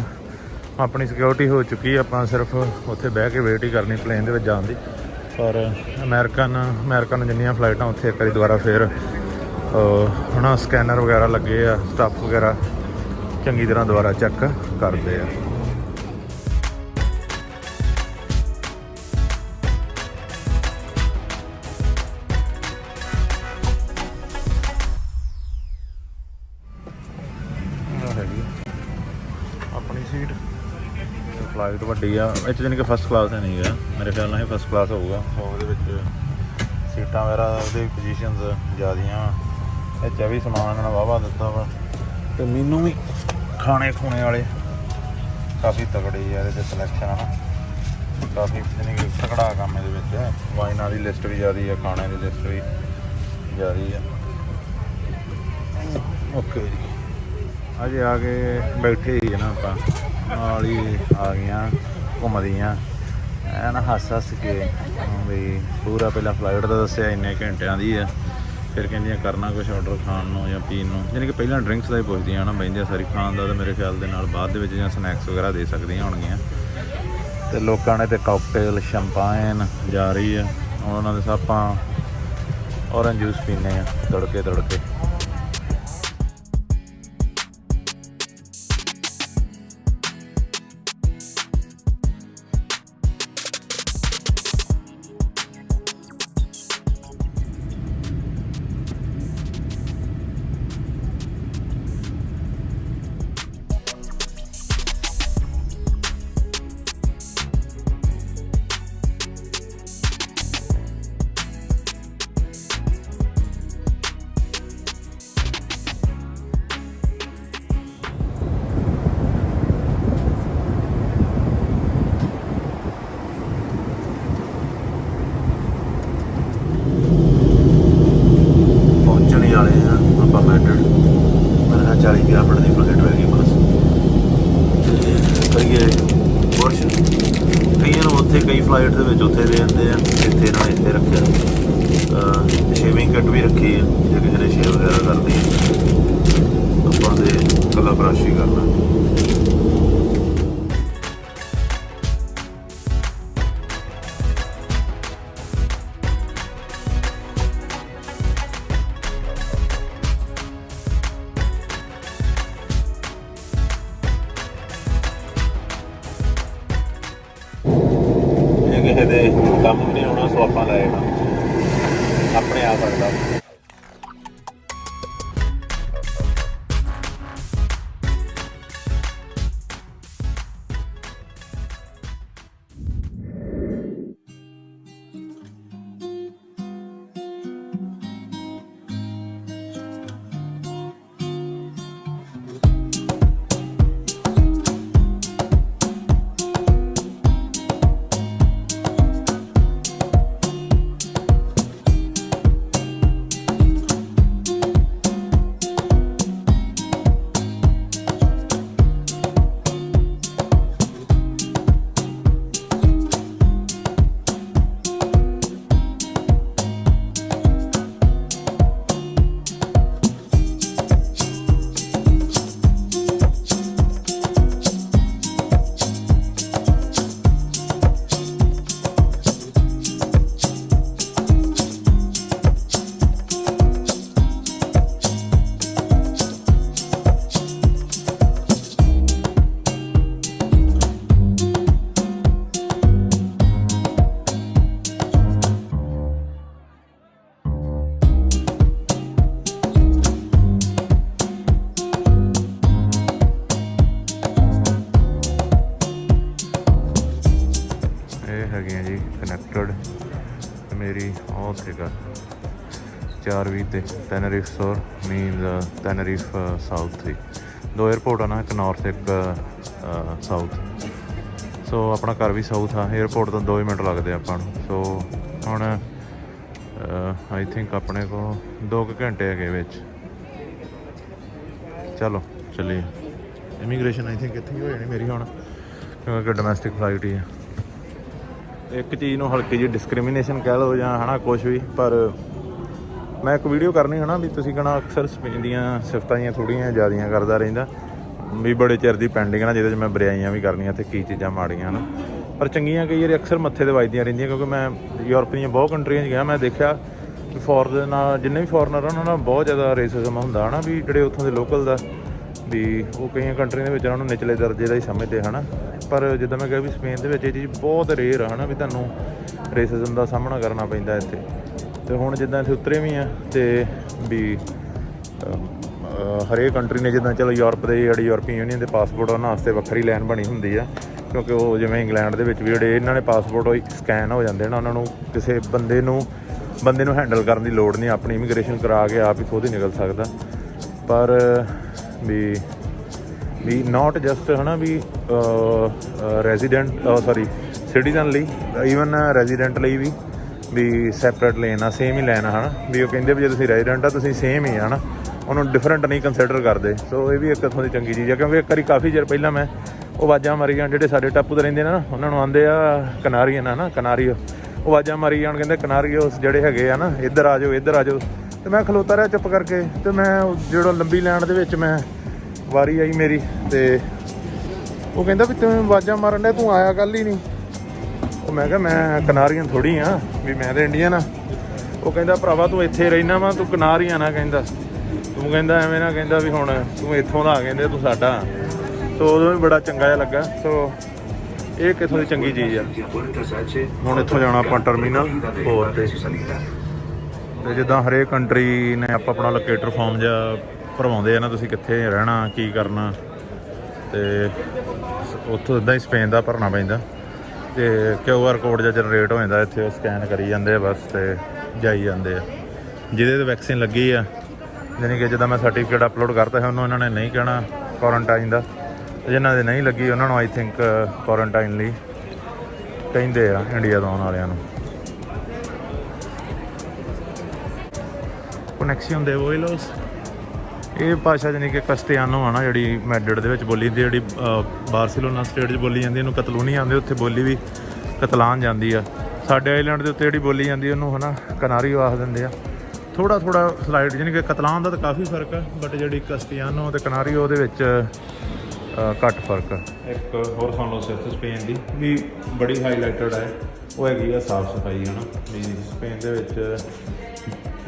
ਆਪਣੀ ਸਿਕਿਉਰਿਟੀ ਹੋ ਚੁੱਕੀ, ਆਪਾਂ ਸਿਰਫ ਉੱਥੇ ਬਹਿ ਕੇ ਵੇਟ ਹੀ ਕਰਨੀ ਪਲੇਨ ਦੇ ਵਿੱਚ ਜਾਣ ਦੀ। ਪਰ ਅਮਰੀਕਨ ਜਿੰਨੀਆਂ ਫਲਾਈਟਾਂ ਉੱਥੇ ਇੱਕ ਵਾਰੀ ਦੁਬਾਰਾ ਫਿਰ ਹੈ ਨਾ ਸਕੈਨਰ ਵਗੈਰਾ ਲੱਗੇ ਆ, ਸਟਾਫ ਵਗੈਰਾ ਚੰਗੀ ਤਰ੍ਹਾਂ ਦੁਬਾਰਾ ਚੈੱਕ ਕਰਦੇ ਆ। ਹੈਗੀ ਆਪਣੀ ਸੀਟ, ਫਲਾਈਟ ਵੱਡੀ ਆ ਇਹ 'ਚ ਜਾਣੀ ਕਿ ਫਸਟ ਕਲਾਸ ਹੈ ਨਹੀਂ ਗਾ, ਮੇਰੇ ਖਿਆਲ ਨਾਲ ਇਹ ਫਸਟ ਕਲਾਸ ਹੋਊਗਾ। ਉਹਦੇ ਵਿੱਚ ਸੀਟਾਂ ਵਗੈਰਾ ਉਹਦੇ ਪੋਜੀਸ਼ਨਸ ਜ਼ਿਆਦੀਆਂ, ਇਹ 'ਚ ਵੀ ਸਮਾਨ ਨਾਲ ਵਾਹਵਾ ਦਿੱਤਾ ਵਾ। ਅਤੇ ਮੈਨੂੰ ਵੀ ਖਾਣੇ ਖੂਣੇ ਵਾਲੇ ਕਾਫੀ ਤਕੜੇ ਆ ਇਹਦੇ 'ਚ ਸਿਲੈਕਸ਼ਨ ਹੈ ਨਾ, ਕਾਫੀ ਜਾਣੀ ਕਿ ਤਕੜਾ ਕੰਮ ਇਹਦੇ ਵਿੱਚ। ਵਾਈਨਾਂ ਦੀ ਲਿਸਟ ਵੀ ਜ਼ਿਆਦਾ ਆ, ਖਾਣੇ ਦੀ ਲਿਸਟ ਵੀ ਜ਼ਿਆਦਾ ਆ। ਓਕੇ ਜੀ, ਅਜੇ ਆ ਕੇ ਬੈਠੇ ਹੀ ਨਾ ਆਪਾਂ, ਨਾਲ ਹੀ ਆ ਗਈਆਂ ਘੁੰਮਦੀਆਂ ਐਨ ਹੱਸ ਕੇ ਵੀ ਪੂਰਾ ਪਹਿਲਾਂ ਫਲਾਈਟ ਦਾ ਦੱਸਿਆ ਇੰਨੇ ਘੰਟਿਆਂ ਦੀ ਆ, ਫਿਰ ਕਹਿੰਦੀਆਂ ਕਰਨਾ ਕੁਛ ਆਰਡਰ ਖਾਣ ਨੂੰ ਜਾਂ ਪੀਣ ਨੂੰ, ਯਾਨੀ ਕਿ ਪਹਿਲਾਂ ਡਰਿੰਕਸ ਦਾ ਹੀ ਪੁੱਛਦੀਆਂ ਨਾ, ਬਹਿੰਦੀਆਂ ਸਾਰੀ ਖਾਣ ਦਾ ਤਾਂ ਮੇਰੇ ਖਿਆਲ ਦੇ ਨਾਲ ਬਾਅਦ ਦੇ ਵਿੱਚ ਜਾਂ ਸਨੈਕਸ ਵਗੈਰਾ ਦੇ ਸਕਦੀਆਂ ਹੋਣਗੀਆਂ। ਤੇ ਲੋਕਾਂ ਨੇ ਤੇ ਕਾਕਟੇਲ ਸ਼ੈਂਪਾਈਨ ਜਾ ਰਹੀ ਆ ਹੁਣ ਉਹਨਾਂ ਦੇ। ਆਪਾਂ ਔਰੰਜ ਜੂਸ ਪੀਂਦੇ ਆ ਤੜਕੇ ਤੜਕੇ। ਆਪਾਂ ਮੈਡਡ ਮੇਰਾ 40 ਮਿੰਟ ਦੀ ਫਲਾਈਟ ਹੋਏਗੀ ਬਸ। ਕਰੀਏ ਪੁਰਸ਼ ਕਈਆਂ ਨੂੰ ਉੱਥੇ ਕਈ ਫਲਾਈਟ ਦੇ ਵਿੱਚ ਉੱਥੇ ਦੇ ਜਾਂਦੇ ਆ, ਇੱਥੇ ਨਾ ਇੱਥੇ ਰੱਖਿਆ। ਸ਼ੇਵਿੰਗ ਕਿੱਟ ਵੀ ਰੱਖੀ ਹੈ ਜੇ ਕਿਸੇ ਨੇ ਸ਼ੇਵ ਵਗੈਰਾ ਕਰਨੀ ਹੈ। ਆਪਾਂ ਦੇ ਕਲਾ ਬਰਸ਼ ਹੀ ਕਰਨਾ। ਕਿਸੇ ਦੇ ਕੰਮ ਵੀ ਨਹੀਂ ਆਉਣਾ, ਸੋ ਆਪਾਂ ਲੈ ਜਾਣਾ ਆਪਣੇ ਆਪ ਕਰਦਾ। ਹੈਗੀਆਂ ਜੀ ਕਨੈਕਟਡ ਮੇਰੀ ਉਹ ਸੀਗਾ 420 ਤੇ ਟੈਨਰੀਫ ਸੋਰ ਮੀਨਸ ਟੈਨਰੀਫ ਸਾਊਥ ਸੀ। ਦੋ 에ਅਰਪੋਰਟ ਆ ਨਾ, ਇੱਕ ਨਾਰਥ ਇੱਕ ਸਾਊਥ। ਸੋ ਆਪਣਾ ਘਰ ਵੀ ਸਾਊਥ ਆ, 에ਅਰਪੋਰਟ ਤੋਂ 2 ਮਿੰਟ ਲੱਗਦੇ ਆਪਾਂ ਨੂੰ। ਸੋ ਹੁਣ ਆਈ ਥਿੰਕ ਆਪਣੇ ਕੋਲ 2 ਘੰਟੇ ਹੈਗੇ ਵਿੱਚ। ਚਲੋ ਚੱਲੀਏ। ਇਮੀਗ੍ਰੇਸ਼ਨ ਆਈ ਥਿੰਕ ਇੱਥੇ ਹੀ ਹੋ ਜਾਣੀ ਮੇਰੀ ਹੁਣ, ਕਿਉਂਕਿ ਡੋਮੈਸਟਿਕ ਫਲਾਈਟ ਹੀ ਆ। ਇੱਕ ਚੀਜ਼ ਨੂੰ ਹਲਕੀ ਜਿਹੀ ਡਿਸਕ੍ਰਿਮੀਨੇਸ਼ਨ ਕਹਿ ਲਓ ਜਾਂ ਹੈ ਨਾ ਕੁਛ ਵੀ, ਪਰ ਮੈਂ ਇੱਕ ਵੀਡੀਓ ਕਰਨੀ ਹੈ ਨਾ ਵੀ ਤੁਸੀਂ ਕਹਿਣਾ ਅਕਸਰ ਸਪੇਨ ਦੀਆਂ ਸਿਫਤਾਂ ਜਿਹੀਆਂ ਥੋੜ੍ਹੀਆਂ ਜ਼ਿਆਦੀਆਂ ਕਰਦਾ ਰਹਿੰਦਾ ਵੀ ਬੜੇ ਚਿਰ ਦੀ ਪੈਂਡਿੰਗ ਨਾ, ਜਿਹਦੇ 'ਚ ਮੈਂ ਬਰਿਆਈਆਂ ਵੀ ਕਰਨੀਆਂ ਅਤੇ ਕੀ ਚੀਜ਼ਾਂ ਮਾੜੀਆਂ ਨਾ, ਪਰ ਚੰਗੀਆਂ ਕਈ ਵਾਰੀ ਅਕਸਰ ਮੱਥੇ 'ਤੇ ਵੱਜਦੀਆਂ ਰਹਿੰਦੀਆਂ। ਕਿਉਂਕਿ ਮੈਂ ਯੂਰਪ ਦੀਆਂ ਬਹੁਤ ਕੰਟਰੀਆਂ 'ਚ ਗਿਆ, ਮੈਂ ਦੇਖਿਆ ਵੀ ਫੋਰਨ ਨਾਲ ਜਿੰਨੇ ਵੀ ਫੋਰਨਰ ਆ ਉਹਨਾਂ ਨਾਲ ਬਹੁਤ ਜ਼ਿਆਦਾ ਰੇਸਿਜ਼ਮ ਹੁੰਦਾ ਹੈ ਨਾ, ਵੀ ਜਿਹੜੇ ਉੱਥੋਂ ਦੇ ਲੋਕਲ ਦਾ ਵੀ ਉਹ ਕਈਆਂ ਕੰਟਰੀਆਂ ਦੇ ਵਿੱਚ ਉਹਨਾਂ ਨੂੰ ਨਿਚਲੇ ਦਰਜੇ ਦਾ ਹੀ ਸਮਝਦੇ ਹੈ ਨਾ। ਪਰ ਜਿੱਦਾਂ ਮੈਂ ਕਿਹਾ ਵੀ ਸਪੇਨ ਦੇ ਵਿੱਚ ਇਹ ਚੀਜ਼ ਬਹੁਤ ਰੇਅਰ ਹੈ ਨਾ, ਵੀ ਤੁਹਾਨੂੰ ਰੇਸਿਜ਼ਮ ਦਾ ਸਾਹਮਣਾ ਕਰਨਾ ਪੈਂਦਾ ਇੱਥੇ। ਅਤੇ ਹੁਣ ਜਿੱਦਾਂ ਇੱਥੇ ਉਤਰੇ ਵੀ ਆ ਅਤੇ ਵੀ ਹਰੇਕ ਕੰਟਰੀ ਨੇ ਜਿੱਦਾਂ ਚਲੋ ਯੂਰਪ ਦੇ ਜਿਹੜੇ ਯੂਰਪੀਅਨ ਯੂਨੀਅਨ ਦੇ ਪਾਸਪੋਰਟ ਉਹਨਾਂ ਵਾਸਤੇ ਵੱਖਰੀ ਲਾਈਨ ਬਣੀ ਹੁੰਦੀ ਆ, ਕਿਉਂਕਿ ਉਹ ਜਿਵੇਂ ਇੰਗਲੈਂਡ ਦੇ ਵਿੱਚ ਵੀ ਜਿਹੜੇ ਇਹਨਾਂ ਨੇ ਪਾਸਪੋਰਟ ਉਹ ਸਕੈਨ ਹੋ ਜਾਂਦੇ ਨੇ, ਉਹਨਾਂ ਨੂੰ ਕਿਸੇ ਬੰਦੇ ਨੂੰ ਹੈਂਡਲ ਕਰਨ ਦੀ ਲੋੜ ਨਹੀਂ, ਆਪਣੀ ਇਮੀਗ੍ਰੇਸ਼ਨ ਕਰਾ ਕੇ ਆਪ ਹੀ ਖੁਦ ਹੀ ਨਿਕਲ ਸਕਦਾ। ਪਰ ਵੀ ਨਾਟ ਜਸਟ ਹੈ ਨਾ ਵੀ ਸਿਟੀਜ਼ਨ ਲਈ, ਈਵਨ ਰੈਜ਼ੀਡੈਂਟ ਲਈ ਵੀ ਸੈਪਰੇਟ ਲੇਨ ਆ, ਸੇਮ ਹੀ ਲੈਨ ਆ ਹੈ ਨਾ। ਵੀ ਉਹ ਕਹਿੰਦੇ ਵੀ ਜੇ ਤੁਸੀਂ ਰੈਜ਼ੀਡੈਂਟ ਆ ਤੁਸੀਂ ਸੇਮ ਹੀ ਆ ਨਾ, ਉਹਨੂੰ ਡਿਫਰੈਂਟ ਨਹੀਂ ਕੰਸੀਡਰ ਕਰਦੇ। ਸੋ ਇਹ ਵੀ ਇੱਕ ਇੱਥੋਂ ਦੀ ਚੰਗੀ ਚੀਜ਼ ਆ, ਕਿਉਂਕਿ ਇੱਕ ਵਾਰੀ ਕਾਫੀ ਚਿਰ ਪਹਿਲਾਂ ਮੈਂ ਉਹ ਆਵਾਜ਼ਾਂ ਮਾਰੀ ਜਾਣ ਜਿਹੜੇ ਸਾਡੇ ਟਾਪੂ 'ਤੇ ਰਹਿੰਦੇ ਨੇ ਨਾ, ਉਹਨਾਂ ਨੂੰ ਆਉਂਦੇ ਆ ਕਨਾਰੀਅਨ ਆ ਨਾ, ਕਨਾਰੀਓ। ਉਹ ਆਵਾਜ਼ਾਂ ਮਾਰੀ ਜਾਣ ਕਹਿੰਦੇ ਕਨਾਰੀਓਸ ਜਿਹੜੇ ਹੈਗੇ ਆ ਨਾ, ਇੱਧਰ ਆ ਜਾਓ ਇੱਧਰ ਆ ਜਾਓ। ਤੇ ਮੈਂ ਖਲੋਤਾ ਰਿਹਾ ਚੁੱਪ ਕਰਕੇ। ਤੇ ਮੈਂ ਜਿਹੜਾ ਲੰਬੀ ਲਾਈਨ ਦੇ ਵਿੱਚ ਮੈਂ ਵਾਰੀ ਆਈ ਮੇਰੀ, ਤੇ ਉਹ ਕਹਿੰਦਾ ਵੀ ਤੂੰ ਆਵਾਜ਼ਾਂ ਮਾਰਨ ਡਿਆ, ਤੂੰ ਆਇਆ ਕੱਲ ਹੀ ਨਹੀਂ। ਉਹ ਮੈਂ ਕਿਹਾ ਮੈਂ ਕਨਾਰੀਅਨ ਥੋੜ੍ਹੀ ਆ ਵੀ ਮੈਂ ਤਾਂ ਇੰਡੀਅਨ ਆ। ਉਹ ਕਹਿੰਦਾ ਭਰਾਵਾ ਤੂੰ ਇੱਥੇ ਰਹਿਣਾ ਵਾ, ਤੂੰ ਕਨਾਰੀਅਨ ਆ, ਕਹਿੰਦਾ ਤੂੰ ਕਹਿੰਦਾ ਐਵੇਂ ਨਾ, ਕਹਿੰਦਾ ਵੀ ਹੁਣ ਤੂੰ ਇੱਥੋਂ ਦਾ ਆ, ਕਹਿੰਦੇ ਤੂੰ ਸਾਡਾ। ਸੋ ਉਦੋਂ ਵੀ ਬੜਾ ਚੰਗਾ ਜਿਹਾ ਲੱਗਾ। ਸੋ ਇਹ ਕਿੱਥੋਂ ਦੀ ਚੰਗੀ ਚੀਜ਼ ਆ। ਹੁਣ ਇੱਥੋਂ ਜਾਣਾ ਆਪਾਂ ਟਰਮੀਨਲ 4 ਤੇ ਜਿੱਦਾਂ ਹਰੇਕ ਕੰਟਰੀ ਨੇ ਆਪਣਾ ਲੋਕੇਟਰ ਫਾਰਮ ਜਿਹਾ ਭਰਵਾਉਂਦੇ ਆ ਨਾ, ਤੁਸੀਂ ਕਿੱਥੇ ਰਹਿਣਾ ਕੀ ਕਰਨਾ, ਤੇ ਉੱਥੋਂ ਇੱਦਾਂ ਹੀ ਸਪੇਨ ਦਾ ਭਰਨਾ ਪੈਂਦਾ। ਤੇ QR ਕੋਡ ਜਿਹਾ ਜਨਰੇਟ ਹੋ ਜਾਂਦਾ, ਇੱਥੇ ਉਹ ਸਕੈਨ ਕਰੀ ਜਾਂਦੇ ਆ ਬਸ, ਤੇ ਜਾਈ ਜਾਂਦੇ ਆ। ਜਿਹਦੇ 'ਤੇ ਵੈਕਸੀਨ ਲੱਗੀ ਆ, ਯਾਨੀ ਕਿ ਜਿੱਦਾਂ ਮੈਂ ਸਰਟੀਫਿਕੇਟ ਅਪਲੋਡ ਕਰਤਾ ਹੈ, ਉਹਨੂੰ ਇਹਨਾਂ ਨੇ ਨਹੀਂ ਕਹਿਣਾ ਕੁਆਰੰਟਾਈਨ ਦਾ। ਜਿਨ੍ਹਾਂ ਦੇ ਨਹੀਂ ਲੱਗੀ ਉਹਨਾਂ ਨੂੰ ਆਈ ਥਿੰਕ ਕੁਆਰੰਟਾਈਨ ਲਈ ਕਹਿੰਦੇ ਆ ਇੰਡੀਆ ਤੋਂ ਆਉਣ ਵਾਲਿਆਂ ਨੂੰ। ਕਨੈਕਸ਼ਨ ਦੇ ਵੋਇਲੋਸ ਇਹ ਭਾਸ਼ਾ ਜਾਨੀ ਕਿ ਕਸਟਿਆਨੋ ਆ ਨਾ, ਜਿਹੜੀ ਮੈਡਰਿਡ ਦੇ ਵਿੱਚ ਬੋਲੀ ਜਾਂਦੀ, ਜਿਹੜੀ ਬਾਰਸੀਲੋਨਾ ਸਟੇਟ 'ਚ ਬੋਲੀ ਜਾਂਦੀ, ਇਹਨੂੰ ਕਤਲੂਨੀ ਆਉਂਦੇ, ਉੱਥੇ ਬੋਲੀ ਵੀ ਕਤਲਾਨ ਜਾਂਦੀ ਆ। ਸਾਡੇ ਆਈਲੈਂਡ ਦੇ ਉੱਤੇ ਜਿਹੜੀ ਬੋਲੀ ਜਾਂਦੀ ਉਹਨੂੰ ਹੈ ਨਾ ਕਨਾਰੀਓ ਆਖ ਦਿੰਦੇ ਆ। ਥੋੜ੍ਹਾ ਸਲਾਈਡ ਜਾਨੀ ਕਿ ਕਤਲਾਨ ਦਾ ਤਾਂ ਕਾਫੀ ਫਰਕ ਆ, ਬਟ ਜਿਹੜੀ ਕਸਟਿਆਨੋ ਅਤੇ ਕਨਾਰੀਓ ਉਹਦੇ ਵਿੱਚ ਘੱਟ ਫਰਕ ਆ। ਇੱਕ ਹੋਰ ਸੁਣ ਲਓ ਸਿਰਫ ਸਪੇਨ ਦੀ ਵੀ ਬੜੀ ਹਾਈਲਾਈਟਡ ਹੈ, ਉਹ ਹੈਗੀ ਆ ਸਾਫ਼ ਸਫਾਈ ਹੈ ਨਾ। ਵੀ ਸਪੇਨ ਦੇ ਵਿੱਚ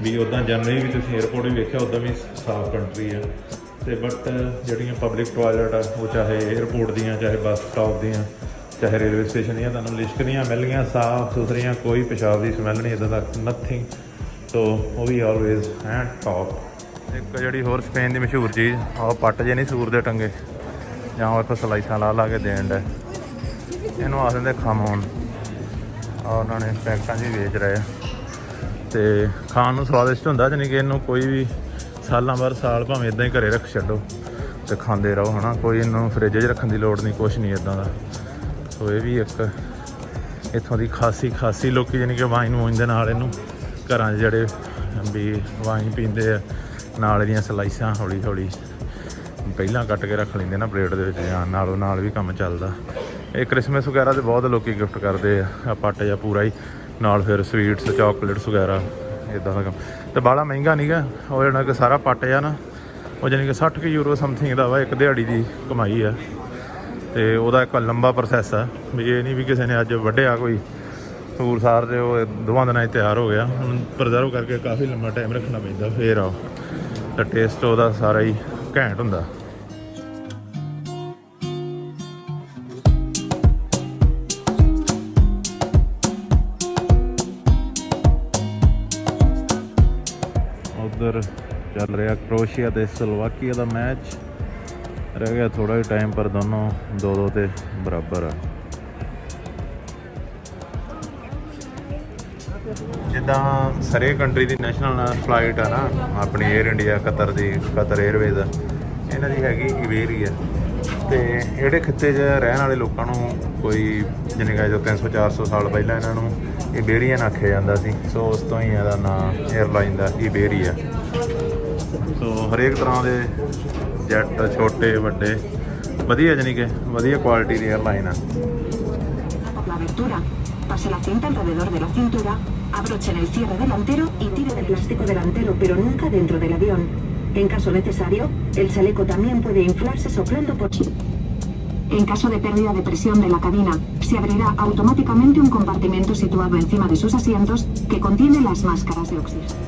ਵੀ ਉੱਦਾਂ ਜਨਰਲੀ ਵੀ ਤੁਸੀਂ ਏਅਰਪੋਰਟ ਵੀ ਵੇਖਿਆ, ਉੱਦਾਂ ਵੀ ਸਾਫ਼ ਕੰਟਰੀ ਆ। ਅਤੇ ਬਟ ਜਿਹੜੀਆਂ ਪਬਲਿਕ ਟੋਇਲਟ ਆ, ਉਹ ਚਾਹੇ ਏਅਰਪੋਰਟ ਦੀਆਂ, ਚਾਹੇ ਬੱਸ ਸਟਾਪ ਦੀਆਂ, ਚਾਹੇ ਰੇਲਵੇ ਸਟੇਸ਼ਨ ਦੀਆਂ, ਤੁਹਾਨੂੰ ਲਿਸ਼ਕਦੀਆਂ ਮਿਲਣਗੀਆਂ, ਸਾਫ਼ ਸੁਥਰੀਆਂ, ਕੋਈ ਪਿਸ਼ਾਬ ਦੀ ਸਮੈਲ ਨਹੀਂ, ਇੱਦਾਂ ਦਾ ਨਥਿੰਗ। ਸੋ ਉਹ ਵੀ ਆਲਵੇਜ਼ ਐਂਡ ਟੌਪ। ਇੱਕ ਜਿਹੜੀ ਹੋਰ ਸਪੇਨ ਦੀ ਮਸ਼ਹੂਰ ਚੀਜ਼, ਉਹ ਪੱਟ ਜੇ ਨਹੀਂ ਸੂਰ ਦੇ ਟੰਗੇ, ਜਾਂ ਉਹ ਇੱਕ ਸਲਾਈਸਾਂ ਲਾ ਕੇ ਦੇਣ ਦਾ, ਇਹਨੂੰ ਆ ਦਿੰਦੇ ਖਮੋਨ। ਉਹਨਾਂ ਨੇ ਪੈਕਟਾਂ 'ਚ ਹੀ ਵੇਚ ਰਹੇ ਆ, ਅਤੇ ਖਾਣ ਨੂੰ ਸਵਾਦਿਸ਼ਟ ਹੁੰਦਾ। ਜਾਨੀ ਕਿ ਇਹਨੂੰ ਕੋਈ ਵੀ ਸਾਲਾਂ ਬਾਅਦ ਸਾਲ ਭਾਵੇਂ ਇੱਦਾਂ ਹੀ ਘਰੇ ਰੱਖ ਛੱਡੋ ਅਤੇ ਖਾਂਦੇ ਰਹੋ, ਹੈ ਨਾ। ਕੋਈ ਇਹਨੂੰ ਫਰਿੱਜ 'ਚ ਰੱਖਣ ਦੀ ਲੋੜ ਨਹੀਂ, ਕੁਛ ਨਹੀਂ ਇੱਦਾਂ ਦਾ। ਸੋ ਇਹ ਵੀ ਇੱਕ ਇੱਥੋਂ ਦੀ ਖਾਸੀ ਲੋਕ ਜਾਨੀ ਕਿ ਵਾਈਨ ਵੂਨ ਦੇ ਨਾਲ ਇਹਨੂੰ ਘਰਾਂ 'ਚ ਜਿਹੜੇ ਵੀ ਵਾਈਨ ਪੀਂਦੇ ਆ, ਨਾਲ ਇਹਦੀਆਂ ਸਲਾਈਸਾਂ ਹੌਲੀ ਪਹਿਲਾਂ ਕੱਟ ਕੇ ਰੱਖ ਲੈਂਦੇ ਨਾ ਪਲੇਟ ਦੇ ਵਿੱਚ, ਜਾਂ ਨਾਲ ਵੀ ਕੰਮ ਚੱਲਦਾ। ਇਹ ਕ੍ਰਿਸਮਸ ਵਗੈਰਾ 'ਤੇ ਬਹੁਤ ਲੋਕ ਗਿਫਟ ਕਰਦੇ ਆ ਪੱਟ ਜਾਂ ਪੂਰਾ ਹੀ, ਨਾਲ ਫਿਰ ਸਵੀਟਸ ਚੋਕਲੇਟਸ ਵਗੈਰਾ ਇੱਦਾਂ ਦਾ ਕੰਮ। ਅਤੇ ਬਾਹਲਾ ਮਹਿੰਗਾ ਨਹੀਂ ਗਾ ਉਹ, ਜਿਹੜਾ ਕਿ ਸਾਰਾ ਪੱਟ ਆ ਨਾ, ਉਹ ਜਾਨੀ ਕਿ 60 ਕੁ ਯੂਰੋ ਸਮਥਿੰਗ ਦਾ ਵਾ, ਇੱਕ ਦਿਹਾੜੀ ਦੀ ਕਮਾਈ ਆ। ਅਤੇ ਉਹਦਾ ਇੱਕ ਲੰਬਾ ਪ੍ਰੋਸੈਸ ਆ, ਵੀ ਇਹ ਨਹੀਂ ਵੀ ਕਿਸੇ ਨੇ ਅੱਜ ਵੱਢਿਆ ਕੋਈ ਸੂਰ ਸਾਰ ਦੇ ਉਹ 2 ਦਿਨਾਂ 'ਚ ਤਿਆਰ ਹੋ ਗਿਆ। ਹੁਣ ਪ੍ਰੀਜ਼ਰਵ ਕਰਕੇ ਕਾਫੀ ਲੰਬਾ ਟਾਈਮ ਰੱਖਣਾ ਪੈਂਦਾ, ਫਿਰ ਆਓ ਤਾਂ ਟੇਸਟ ਉਹਦਾ ਸਾਰਾ ਹੀ ਘੈਂਟ ਹੁੰਦਾ। ਉੱਧਰ ਚੱਲ ਰਿਹਾ ਕਰੋਸ਼ੀਆ ਅਤੇ ਸਲੋਵਾਕੀਆ ਦਾ ਮੈਚ, ਰਹਿ ਗਿਆ ਥੋੜ੍ਹਾ ਜਿਹਾ ਟਾਈਮ, ਪਰ ਦੋਨੋਂ 2-2 ਤੇ ਬਰਾਬਰ ਆ। ਜਿੱਦਾਂ ਸਾਰੇ ਕੰਟਰੀ ਦੀ ਨੈਸ਼ਨਲ ਫਲਾਈਟ ਆ ਨਾ ਆਪਣੀ, ਏਅਰ ਇੰਡੀਆ, ਕਤਰ ਏਅਰਵੇਜ਼, ਇਹਨਾਂ ਦੀ ਹੈਗੀ ਇਬੇਰੀਆ। ਅਤੇ ਜਿਹੜੇ ਖਿੱਤੇ 'ਚ ਰਹਿਣ ਵਾਲੇ ਲੋਕਾਂ ਨੂੰ ਕੋਈ ਜਾਨੀ ਕਿ ਜੋ 300-400 ਸਾਲ ਪਹਿਲਾਂ ਇਹਨਾਂ ਨੂੰ ਇਬੇਰੀਅਨ ਆਖਿਆ ਜਾਂਦਾ ਸੀ। ਸੋ ਉਸ ਤੋਂ ਹੀ ਇਹਦਾ ਨਾਂ ਏਅਰਲਾਈਨ ਦਾ ਇਬੇਰੀਆ। ਸੋ ਹਰੇਕ ਤਰ੍ਹਾਂ ਦੇ ਜੈਟ, ਛੋਟੇ ਵੱਡੇ, ਵਧੀਆ ਜਾਨੀ ਕਿ ਵਧੀਆ ਕੁਆਲਿਟੀ ਦੀ ਏਅਰਲਾਈਨ ਆ। Pase la cinta alrededor de la cintura, abrochen el cierre delantero y tire del plástico delantero, pero nunca dentro del avión. En caso necesario, el chaleco también puede inflarse soplando por sí. En caso de pérdida de presión de la cabina, se abrirá automáticamente un compartimento situado encima de sus asientos que contiene las máscaras de oxígeno.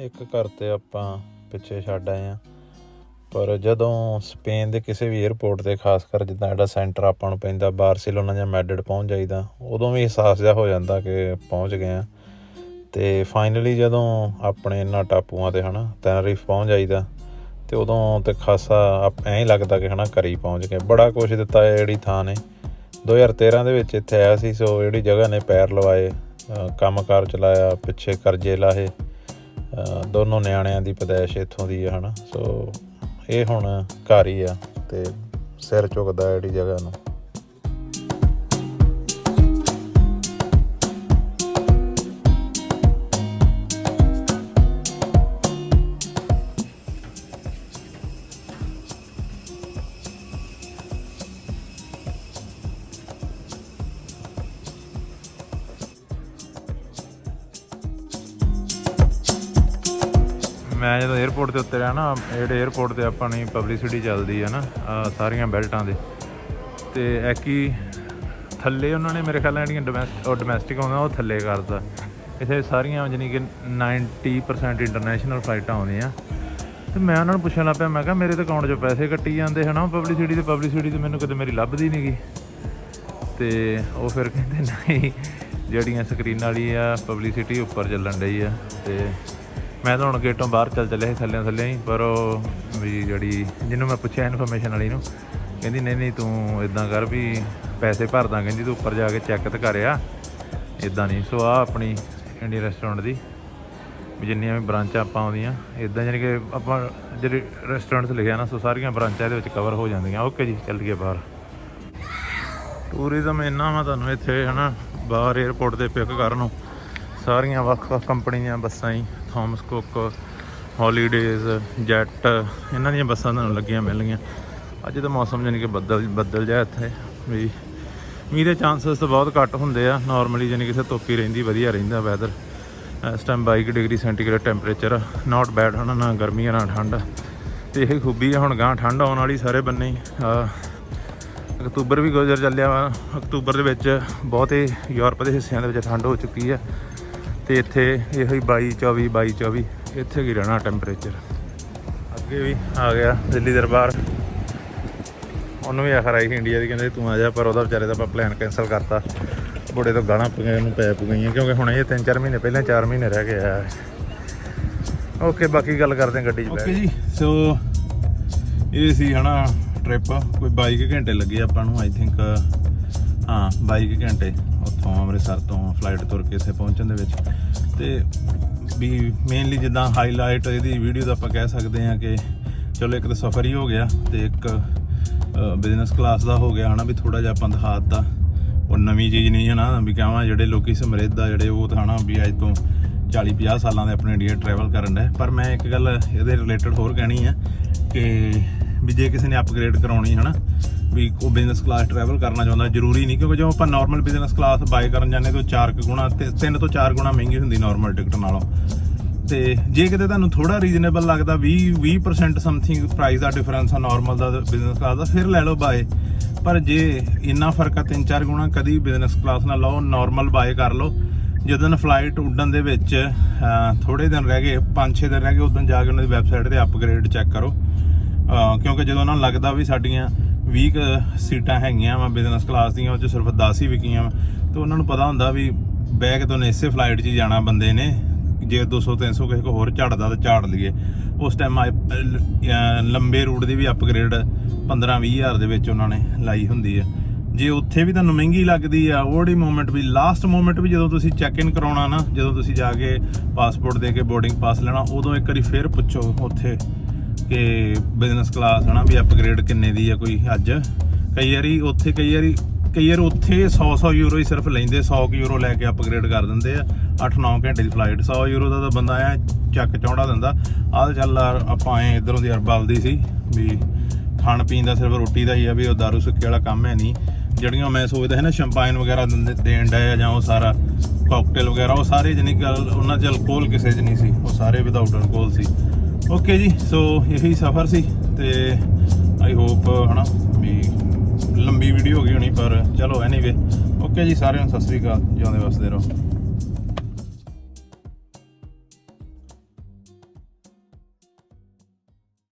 ਇੱਕ ਘਰ 'ਤੇ ਆਪਾਂ ਪਿੱਛੇ ਛੱਡ ਆਏ ਹਾਂ, ਪਰ ਜਦੋਂ ਸਪੇਨ ਦੇ ਕਿਸੇ ਵੀ ਏਅਰਪੋਰਟ 'ਤੇ, ਖਾਸ ਕਰ ਜਿੱਦਾਂ ਜਿਹੜਾ ਸੈਂਟਰ ਆਪਾਂ ਨੂੰ ਪੈਂਦਾ ਬਾਰਸੀਲੋਨਾ ਜਾਂ ਮੈਡਰਿਡ ਪਹੁੰਚ ਜਾਈਦਾ, ਉਦੋਂ ਵੀ ਅਹਿਸਾਸ ਜਿਹਾ ਹੋ ਜਾਂਦਾ ਕਿ ਪਹੁੰਚ ਗਏ ਹਾਂ। ਅਤੇ ਫਾਈਨਲੀ ਜਦੋਂ ਆਪਣੇ ਇਹਨਾਂ ਟਾਪੂਆਂ 'ਤੇ ਹੈ ਨਾ ਟੈਨਰੀਫ ਪਹੁੰਚ ਜਾਈਦਾ, ਅਤੇ ਉਦੋਂ ਤਾਂ ਖਾਸਾ ਐਂ ਹੀ ਲੱਗਦਾ ਕਿ ਹੈ ਨਾ ਘਰ ਹੀ ਪਹੁੰਚ ਗਏ। ਬੜਾ ਕੁਛ ਦਿੱਤਾ ਹੈ ਜਿਹੜੀ ਥਾਂ ਨੇ। 2013 ਦੇ ਵਿੱਚ ਇੱਥੇ ਆਇਆ ਸੀ, ਸੋ ਜਿਹੜੀ ਜਗ੍ਹਾ ਨੇ ਪੈਰ ਲਵਾਏ, ਕੰਮਕਾਰ ਚਲਾਇਆ, ਪਿੱਛੇ ਕਰਜ਼ੇ ਲਾਹੇ, ਦੋਨੋਂ ਨਿਆਣਿਆਂ ਦੀ ਪੈਦਾਇਸ਼ ਇੱਥੋਂ ਦੀ ਆ ਹੈ ਨਾ। ਸੋ ਇਹ ਹੁਣ ਘਰ ਹੀ ਆ ਅਤੇ ਸਿਰ ਝੁਕਦਾ ਜਿਹੜੀ ਜਗ੍ਹਾ ਨੂੰ। ਮੈਂ ਜਦੋਂ 에ਅਰਪੋਰਟ ਤੇ ਉਤਰਿਆ ਨਾ, ਜਿਹੜੇ 에ਅਰਪੋਰਟ ਤੇ ਆਪਾਂ ਨੂੰ ਪਬਲਿਸਿਟੀ ਚੱਲਦੀ ਆ ਨਾ ਸਾਰੀਆਂ ਬੈਲਟਾਂ ਦੇ, ਤੇ ਐਕੀ ਥੱਲੇ ਉਹਨਾਂ ਨੇ ਮੇਰੇ ਖਿਆਲ ਨਾਲ ਜਿਹੜੀਆਂ ਡੋਮੈਸਟਿਕ ਆਉਂਦਾ ਉਹ ਥੱਲੇ ਕਰਤਾ। ਇੱਥੇ ਸਾਰੀਆਂ ਜਾਣੀ ਕਿ 90% ਇੰਟਰਨੈਸ਼ਨਲ ਫਲਾਈਟਾਂ ਆਉਂਦੀਆਂ। ਤੇ ਮੈਂ ਉਹਨਾਂ ਨੂੰ ਪੁੱਛਣ ਲੱਗ ਪਿਆ, ਮੈਂ ਕਿਹਾ ਮੇਰੇ ਤਾਂ ਅਕਾਊਂਟ 'ਚੋਂ ਪੈਸੇ ਕੱਟੀ ਜਾਂਦੇ ਹੈ ਨਾ ਪਬਲਿਸਿਟੀ ਤੇ ਮੈਨੂੰ ਕਦੇ ਮੇਰੀ ਲੱਭਦੀ ਨਹੀਂ ਗੀ। ਤੇ ਉਹ ਫਿਰ ਕਹਿੰਦੇ ਨਹੀਂ, ਜਿਹੜੀਆਂ ਸਕਰੀਨ ਵਾਲੀ ਆ ਪਬਲਿਸਿਟੀ ਉੱਪਰ ਚੱਲਣ ਡਈ ਆ। ਤੇ ਮੈਂ ਤਾਂ ਹੁਣ ਗੇਟੋਂ ਬਾਹਰ ਚੱਲਿਆ ਸੀ ਥੱਲੇ ਹੀ, ਪਰ ਉਹ ਵੀ ਜਿਹੜੀ ਜਿਹਨੂੰ ਮੈਂ ਪੁੱਛਿਆ ਇਨਫੋਰਮੇਸ਼ਨ ਵਾਲੀ ਨੂੰ, ਕਹਿੰਦੀ ਨਹੀਂ ਤੂੰ ਇੱਦਾਂ ਕਰ ਵੀ ਪੈਸੇ ਭਰਦਾ, ਕਹਿੰਦੀ ਤੂੰ ਉੱਪਰ ਜਾ ਕੇ ਚੈੱਕ ਤਾਂ ਕਰਿਆ, ਇੱਦਾਂ ਨਹੀਂ। ਸੋ ਆਹ ਆਪਣੀ ਇੰਡੀਅਨ ਰੈਸਟੋਰੈਂਟ ਦੀ ਵੀ ਜਿੰਨੀਆਂ ਵੀ ਬ੍ਰਾਂਚਾਂ ਆਪਾਂ ਆਉਂਦੀਆਂ ਇੱਦਾਂ, ਯਾਨੀ ਕਿ ਆਪਾਂ ਜਿਹੜੇ ਰੈਸਟੋਰੈਂਟਸ ਲਿਖਿਆ ਨਾ, ਸੋ ਸਾਰੀਆਂ ਬ੍ਰਾਂਚਾਂ ਇਹਦੇ ਵਿੱਚ ਕਵਰ ਹੋ ਜਾਂਦੀਆਂ। ਓਕੇ ਜੀ, ਚੱਲੀਏ ਬਾਹਰ। ਟੂਰਿਜ਼ਮ ਇੰਨਾ ਵਾ ਤੁਹਾਨੂੰ ਇੱਥੇ ਹੈ ਨਾ, ਬਾਹਰ ਏਅਰਪੋਰਟ 'ਤੇ ਪਿਕ ਕਰਨ ਨੂੰ ਸਾਰੀਆਂ ਵੱਖ-ਵੱਖ ਕੰਪਨੀ ਦੀਆਂ ਬੱਸਾਂ ਹੀ, ਥੋਮਸ ਕੁੱਕ, ਹੌਲੀਡੇਜ਼, ਜੈਟ, ਇਹਨਾਂ ਦੀਆਂ ਬੱਸਾਂ ਤੁਹਾਨੂੰ ਲੱਗੀਆਂ ਮਿਲਣਗੀਆਂ। ਅੱਜ ਤਾਂ ਮੌਸਮ ਯਾਨੀ ਕਿ ਬੱਦਲ ਜਿਹਾ ਇੱਥੇ ਵੀ ਮੀਂਹ ਦੇ ਚਾਂਸਸ ਤਾਂ ਬਹੁਤ ਘੱਟ ਹੁੰਦੇ ਆ। ਨਾਰਮਲੀ ਯਾਨੀ ਕਿਸੇ ਧੁੱਪ ਹੀ ਰਹਿੰਦੀ, ਵਧੀਆ ਰਹਿੰਦਾ ਵੈਦਰ। ਇਸ ਟਾਈਮ 22 ਡਿਗਰੀ ਸੈਂਟੀਗ੍ਰੇਡ ਟੈਂਪਰੇਚਰ, ਨਾਟ ਬੈਡ ਹੈ ਨਾ ਗਰਮੀ ਨਾ ਠੰਡ। ਅਤੇ ਇਹ ਖੂਬੀ ਆ, ਹੁਣ ਗਾਂ ਠੰਡ ਆਉਣ ਵਾਲੀ ਸਾਰੇ ਬੰਨੇ ਹੀ। ਅਕਤੂਬਰ ਵੀ ਗੁਜ਼ਰ ਚੱਲਿਆ ਵਾ। ਅਕਤੂਬਰ ਦੇ ਵਿੱਚ ਬਹੁਤੇ ਯੂਰਪ ਦੇ ਹਿੱਸਿਆਂ ਦੇ ਵਿੱਚ ਠੰਡ ਹੋ ਚੁੱਕੀ ਆ, ਅਤੇ ਇੱਥੇ ਇਹੋ ਹੀ 22-24 ਇੱਥੇ ਕੀ ਰਹਿਣਾ ਟੈਂਪਰੇਚਰ। ਅੱਗੇ ਵੀ ਆ ਗਿਆ ਦਿੱਲੀ ਦਰਬਾਰ, ਉਹਨੂੰ ਵੀ ਆਖਰ ਆਈ ਸੀ ਇੰਡੀਆ ਦੀ, ਕਹਿੰਦੇ ਤੂੰ ਆ ਜਾ, ਪਰ ਉਹਦਾ ਵਿਚਾਰੇ ਦਾ ਆਪਾਂ ਪਲਾਨ ਕੈਂਸਲ ਕਰਤਾ। ਬੜੇ ਤੋਂ ਗਾਲਾਂ ਪਈਆਂ ਉਹਨੂੰ, ਪੈ ਗਈਆਂ, ਕਿਉਂਕਿ ਹੁਣ ਇਹ 3-4 ਮਹੀਨੇ ਪਹਿਲਾਂ 4 ਮਹੀਨੇ ਰਹਿ ਕੇ ਆਇਆ। ਓਕੇ, ਬਾਕੀ ਗੱਲ ਕਰਦੇ ਹਾਂ ਗੱਡੀ 'ਚ। ਓਕੇ ਜੀ, ਸੋ ਇਹ ਸੀ ਹੈ ਨਾ ਟ੍ਰਿਪ, ਕੋਈ 22 ਘੰਟੇ ਲੱਗੇ ਆਪਾਂ ਨੂੰ, ਆਈ ਥਿੰਕ। ਹਾਂ, 22 ਘੰਟੇ ਉੱਥੋਂ ਅੰਮ੍ਰਿਤਸਰ ਤੋਂ ਫਲਾਈਟ ਤੁਰ ਕੇ ਇੱਥੇ ਪਹੁੰਚਣ ਦੇ ਵਿੱਚ। ਅਤੇ ਵੀ ਮੇਨਲੀ ਜਿੱਦਾਂ ਹਾਈਲਾਈਟ ਇਹਦੀ ਵੀਡੀਓ ਦਾ ਆਪਾਂ ਕਹਿ ਸਕਦੇ ਹਾਂ ਕਿ ਚਲੋ ਇੱਕ ਤਾਂ ਸਫ਼ਰ ਹੀ ਹੋ ਗਿਆ, ਅਤੇ ਇੱਕ ਬਿਜ਼ਨਸ ਕਲਾਸ ਦਾ ਹੋ ਗਿਆ ਹੈ ਨਾ, ਵੀ ਥੋੜ੍ਹਾ ਜਿਹਾ ਆਪਾਂ ਦਿਖਾ ਦਿੱਤਾ। ਉਹ ਨਵੀਂ ਚੀਜ਼ ਨਹੀਂ ਹੈ ਨਾ, ਵੀ ਕਹਾਂ ਜਿਹੜੇ ਲੋਕ ਸਮਰਿੱਧ ਆ ਜਿਹੜੇ ਉਹ ਤਾਂ ਹੈ ਨਾ ਵੀ ਅੱਜ ਤੋਂ 40-50 ਸਾਲਾਂ ਦੇ ਆਪਣੇ ਇੰਡੀਆ ਟਰੈਵਲ ਕਰਨ ਡਏ। ਪਰ ਮੈਂ ਇੱਕ ਗੱਲ ਇਹਦੇ ਰਿਲੇਟਡ ਹੋਰ ਕਹਿਣੀ ਹੈ ਕਿ ਵੀ ਜੇ ਕਿਸੇ ਨੇ ਅਪਗ੍ਰੇਡ ਕਰਾਉਣੀ ਹੈ ਨਾ, ਵੀ ਉਹ ਬਿਜ਼ਨਸ ਕਲਾਸ ਟਰੈਵਲ ਕਰਨਾ ਚਾਹੁੰਦਾ, ਜ਼ਰੂਰੀ ਨਹੀਂ, ਕਿਉਂਕਿ ਜਦੋਂ ਆਪਾਂ ਨੋਰਮਲ ਬਿਜ਼ਨਸ ਕਲਾਸ ਬਾਏ ਕਰਨ ਜਾਂਦੇ ਤਾਂ 3 ਤੋਂ 4 ਗੁਣਾ ਮਹਿੰਗੀ ਹੁੰਦੀ ਨੋਰਮਲ ਟਿਕਟ ਨਾਲੋਂ। ਅਤੇ ਜੇ ਕਿਤੇ ਤੁਹਾਨੂੰ ਥੋੜ੍ਹਾ ਰੀਜ਼ਨੇਬਲ ਲੱਗਦਾ, 20% ਸਮਥਿੰਗ ਪ੍ਰਾਈਸ ਦਾ ਡਿਫਰੈਂਸ ਆ ਨੋਰਮਲ ਦਾ ਬਿਜ਼ਨਸ ਕਲਾਸ ਦਾ, ਫਿਰ ਲੈ ਲਓ ਬਾਏ। ਪਰ ਜੇ ਇੰਨਾ ਫਰਕ ਆ 3-4 ਗੁਣਾ, ਕਦੀ ਬਿਜ਼ਨਸ ਕਲਾਸ ਨਾਲ ਲਓ, ਨੋਰਮਲ ਬਾਏ ਕਰ ਲਓ। ਜਦੋਂ ਫਲਾਈਟ ਉੱਡਣ ਦੇ ਵਿੱਚ ਥੋੜ੍ਹੇ ਦਿਨ ਰਹਿ ਗਏ, 5-6 ਦਿਨ ਰਹਿ ਗਏ, ਉਦੋਂ ਜਾ ਕੇ ਉਹਨਾਂ ਦੀ ਵੈਬਸਾਈਟ 'ਤੇ ਅਪਗ੍ਰੇਡ ਚੈੱਕ ਕਰੋ, ਕਿਉਂਕਿ ਜਦੋਂ ਉਹਨਾਂ ਨੂੰ ਲੱਗਦਾ ਵੀ ਸਾਡੀਆਂ 20 ਸੀਟਾਂ ਹੈਗੀਆਂ ਵਾ ਬਿਜ਼ਨਸ ਕਲਾਸ ਦੀਆਂ, ਉਹ 'ਚ ਸਿਰਫ 10 ਹੀ ਵਿਕੀਆਂ ਵਾ, ਅਤੇ ਉਹਨਾਂ ਨੂੰ ਪਤਾ ਹੁੰਦਾ ਵੀ ਬੈਗ ਤੋਂ ਇਸੇ ਫਲਾਈਟ 'ਚ ਜਾਣਾ ਬੰਦੇ ਨੇ, ਜੇ 200-300 ਕਿਸੇ ਕੋ ਹੋਰ ਝੜਦਾ ਤਾਂ ਝਾੜ ਲਈਏ। ਉਸ ਟਾਈਮ ਲੰਬੇ ਰੂਟ ਦੀ ਵੀ ਅਪਗ੍ਰੇਡ 15-20 ਹਜ਼ਾਰ ਦੇ ਵਿੱਚ ਉਹਨਾਂ ਨੇ ਲਾਈ ਹੁੰਦੀ ਆ। ਜੇ ਉੱਥੇ ਵੀ ਤੁਹਾਨੂੰ ਮਹਿੰਗੀ ਲੱਗਦੀ ਆ, ਉਹੜੀ ਮੂਮੈਂਟ ਵੀ, ਲਾਸਟ ਮੂਮੈਂਟ ਵੀ, ਜਦੋਂ ਤੁਸੀਂ ਚੈੱਕ ਇਨ ਕਰਾਉਣਾ ਨਾ, ਜਦੋਂ ਤੁਸੀਂ ਜਾ ਕੇ ਪਾਸਪੋਰਟ ਦੇ ਕੇ ਬੋਰਡਿੰਗ ਪਾਸ ਲੈਣਾ, ਉਦੋਂ ਇੱਕ ਵਾਰੀ ਫਿਰ ਪੁੱਛੋ ਉੱਥੇ ਕਿ ਬਿਜ਼ਨਸ ਕਲਾਸ ਹੈ ਨਾ ਵੀ ਅਪਗ੍ਰੇਡ ਕਿੰਨੇ ਦੀ ਆ ਕੋਈ ਅੱਜ। ਕਈ ਵਾਰ ਉੱਥੇ 100 ਯੂਰੋ ਹੀ ਸਿਰਫ ਲੈਂਦੇ, 100 ਯੂਰੋ ਲੈ ਕੇ ਅਪਗ੍ਰੇਡ ਕਰ ਦਿੰਦੇ ਆ। 8-9 ਘੰਟੇ ਦੀ ਫਲਾਈਟ, 100 ਯੂਰੋ ਦਾ ਤਾਂ ਬੰਦਾ ਐ ਚੱਕ ਚੌੜਾ ਦਿੰਦਾ। ਆਹ ਚੱਲ ਆਪਾਂ ਐਂ ਇੱਧਰੋਂ ਦੀ ਬਲਦੀ ਸੀ ਵੀ ਖਾਣ ਪੀਣ ਦਾ ਸਿਰਫ ਰੋਟੀ ਦਾ ਹੀ ਆ, ਵੀ ਉਹ ਦਾਰੂ ਸੁੱਕੇ ਵਾਲਾ ਕੰਮ ਹੈ ਨਹੀਂ। ਜਿਹੜੀਆਂ ਮੈਂ ਸੋਚਦਾ ਹੈ ਨਾ ਸ਼ੈਂਪਾਈਨ ਵਗੈਰਾ ਦੇਣ ਡਏ ਆ, ਜਾਂ ਉਹ ਸਾਰਾ ਕਾਕਟੇਲ ਵਗੈਰਾ, ਉਹ ਸਾਰੇ ਜਾਨੀ ਕਿ ਉਹਨਾਂ 'ਚ ਅਲਕੋਹਲ ਕਿਸੇ 'ਚ ਨਹੀਂ ਸੀ, ਉਹ ਸਾਰੇ ਵਿਦਾਊਟ ਅਲਕੋਹਲ ਸੀ। ਓਕੇ ਜੀ, ਸੋ ਇਹੀ ਸਫ਼ਰ ਸੀ, ਅਤੇ ਆਈ ਹੋਪ ਹੈ ਨਾ ਵੀ ਲੰਬੀ ਵੀਡੀਓ ਹੋ ਗਈ ਹੋਣੀ, ਪਰ ਚਲੋ ਐਨੀਵੇ। ਓਕੇ ਜੀ, ਸਾਰਿਆਂ ਨੂੰ ਸਤਿ ਸ਼੍ਰੀ ਅਕਾਲ, ਜਿਉਂਦੇ ਵਸਦੇ ਰਹੋ।